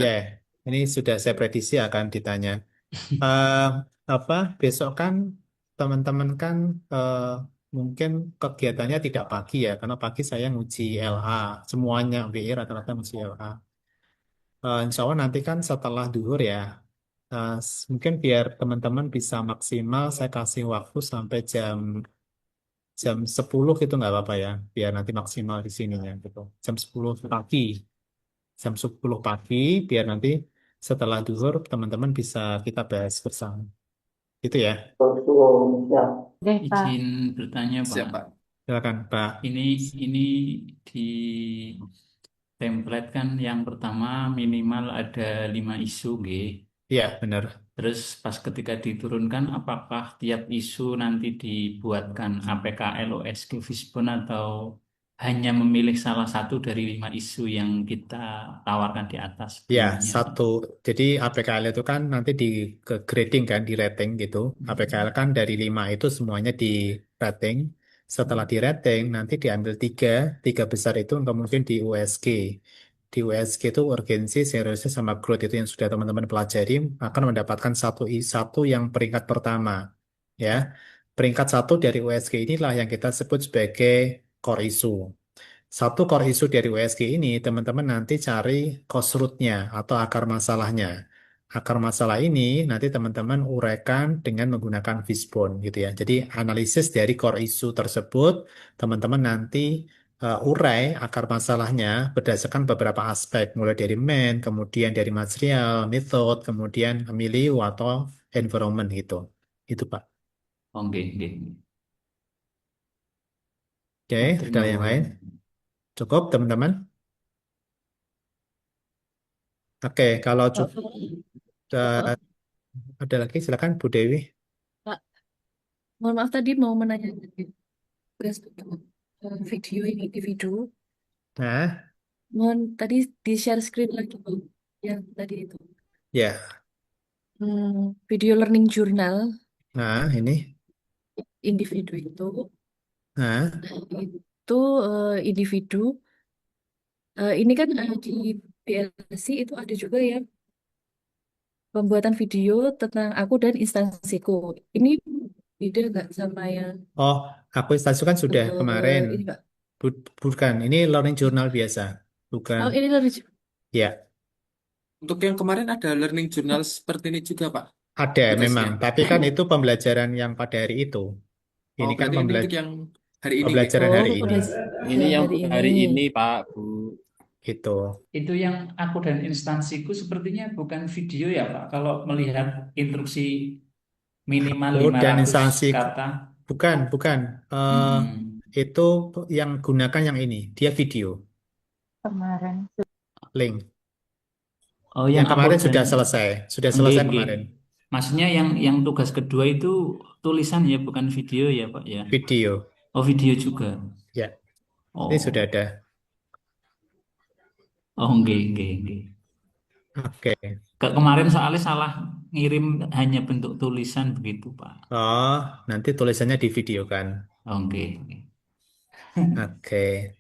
Ya, ini sudah saya prediksi akan ditanya. Besok kan teman-teman kan mungkin kegiatannya tidak pagi ya, karena pagi saya nguji LA, semuanya WI rata-rata nguji LA. Insya Allah nanti kan setelah duhur ya, mungkin biar teman-teman bisa maksimal, saya kasih waktu sampai jam 10 gitu nggak apa-apa ya, biar nanti maksimal di sininya gitu. Jam 10 pagi. Jam 10 pagi, biar nanti setelah duhur teman-teman bisa kita bahas bersama. Gitu ya. Izin bertanya Pak. Siap Pak. Silakan Pak. Ini di template kan yang pertama minimal ada 5 isu, nggih. Iya, benar. Terus pas ketika diturunkan, apakah tiap isu nanti dibuatkan APKL OSG Fishbone atau hanya memilih salah satu dari 5 isu yang kita tawarkan di atas? Ya, satu. Jadi APKL itu kan nanti ke grading kan, di rating gitu. APKL kan dari 5 itu semuanya di rating. Setelah di rating, nanti diambil 3 besar itu untuk mungkin di USG. Di USG itu urgensi, seriusnya sama growth itu yang sudah teman-teman pelajari akan mendapatkan satu yang peringkat pertama. Ya, peringkat 1 dari USG inilah yang kita sebut sebagai core issue. Satu core issue dari USG ini, teman-teman nanti cari cause root-nya atau akar masalahnya. Akar masalah ini nanti teman-teman uraikan dengan menggunakan Fishbone gitu ya. Jadi analisis dari core issue tersebut, teman-teman nanti urai akar masalahnya berdasarkan beberapa aspek, mulai dari kemudian dari material, method, kemudian milieu atau environment gitu. Itu Pak. Oke. Oke, ada yang lain? Cukup teman-teman? Oke, kalau cukup ada lagi silakan Bu Dewi. Pak, mohon maaf tadi mau menanya tugas video ini individu. Nah, Mohon tadi di share screen lagi Pak, yang tadi itu. ya. Video learning journal Nah, ini. individu itu. Nah, Itu individu. Ini kan di BLC itu ada juga ya pembuatan video tentang aku dan instansiku. Ini beda nggak sama yang oh, aku instansi kan sudah kemarin. ini Pak? Bukan, ini learning journal biasa. Bukan. Oh, ini learning Ya. Untuk yang kemarin ada learning journal seperti ini juga, Pak, Ada memang, tugasnya. tapi kan itu pembelajaran yang pada hari itu. Oh, Ini kan berarti ini untuk yang hari ini, nggih? pembelajaran Oh, hari ini. Ini pembelajaran yang hari hari ini. ini, Pak, Bu. Gitu. Itu yang aku dan instansiku sepertinya bukan video ya Pak. Kalau melihat instruksi minimal Oh, dan 500 instansi kata. bukan. Itu yang gunakan yang ini. Dia video, Kemarin. link. Oh, Yang yang aku kemarin dan sudah selesai Nggih, nggih. kemarin. Maksudnya yang tugas kedua itu tulisan ya, bukan video ya Pak ya. Video, Oh, video juga. ya. Ini sudah Oh, ada. oh nggih. Oke. Kemarin soalnya salah ngirim hanya bentuk tulisan begitu Pak. Oh, nanti tulisannya divideokan. Oh, nggih. Oke.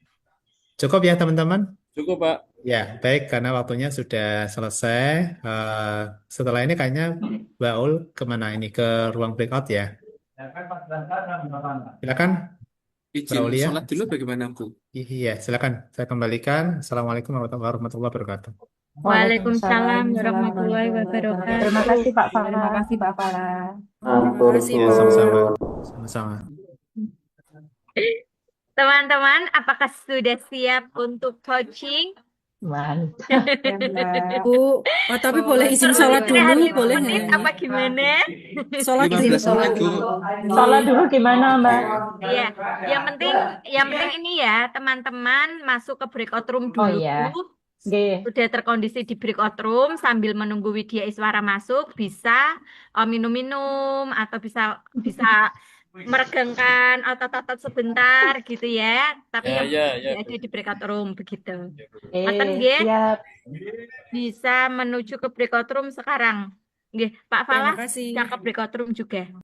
Cukup ya, teman-teman? Cukup, Pak. Ya, baik. Karena waktunya sudah selesai. Setelah ini kayaknya Mbak Ul kemana ini? Ke ruang breakout ya? Silakan, Mbak Izin Ul ya. sholat dulu bagaimana, Bu? Iya, silakan. Saya kembalikan. Assalamualaikum warahmatullahi wabarakatuh. Waalaikumsalam warahmatullahi wabarakatuh. Terima kasih Pak Farah. Terima kasih Pak Farah. Terima kasih, Ya, Bu. sama-sama. Sama-sama. Teman-teman, apakah sudah siap untuk coaching? Mantap. Bu, oh, tapi boleh izin sholat Istirahat dulu, 5 boleh menit nggak? apa gimana? Sholat izin 15 sholat menit, Bu. dulu. Sholat dulu gimana Mbak? Iya, yang penting ini ya, teman-teman masuk ke breakout room Oh dulu. iya. Nggih. Sudah terkondisi di breakout room sambil menunggu Widya Iswara masuk, bisa minum-minum atau bisa meregangkan otot-otot sebentar gitu ya. Tapi Ya, yang Bu. ada di breakout room begitu. Ngoten nggih? Siap. Bisa menuju ke breakout room sekarang. Nggih, Pak Terima Falah kasih. bisa ke breakout room juga.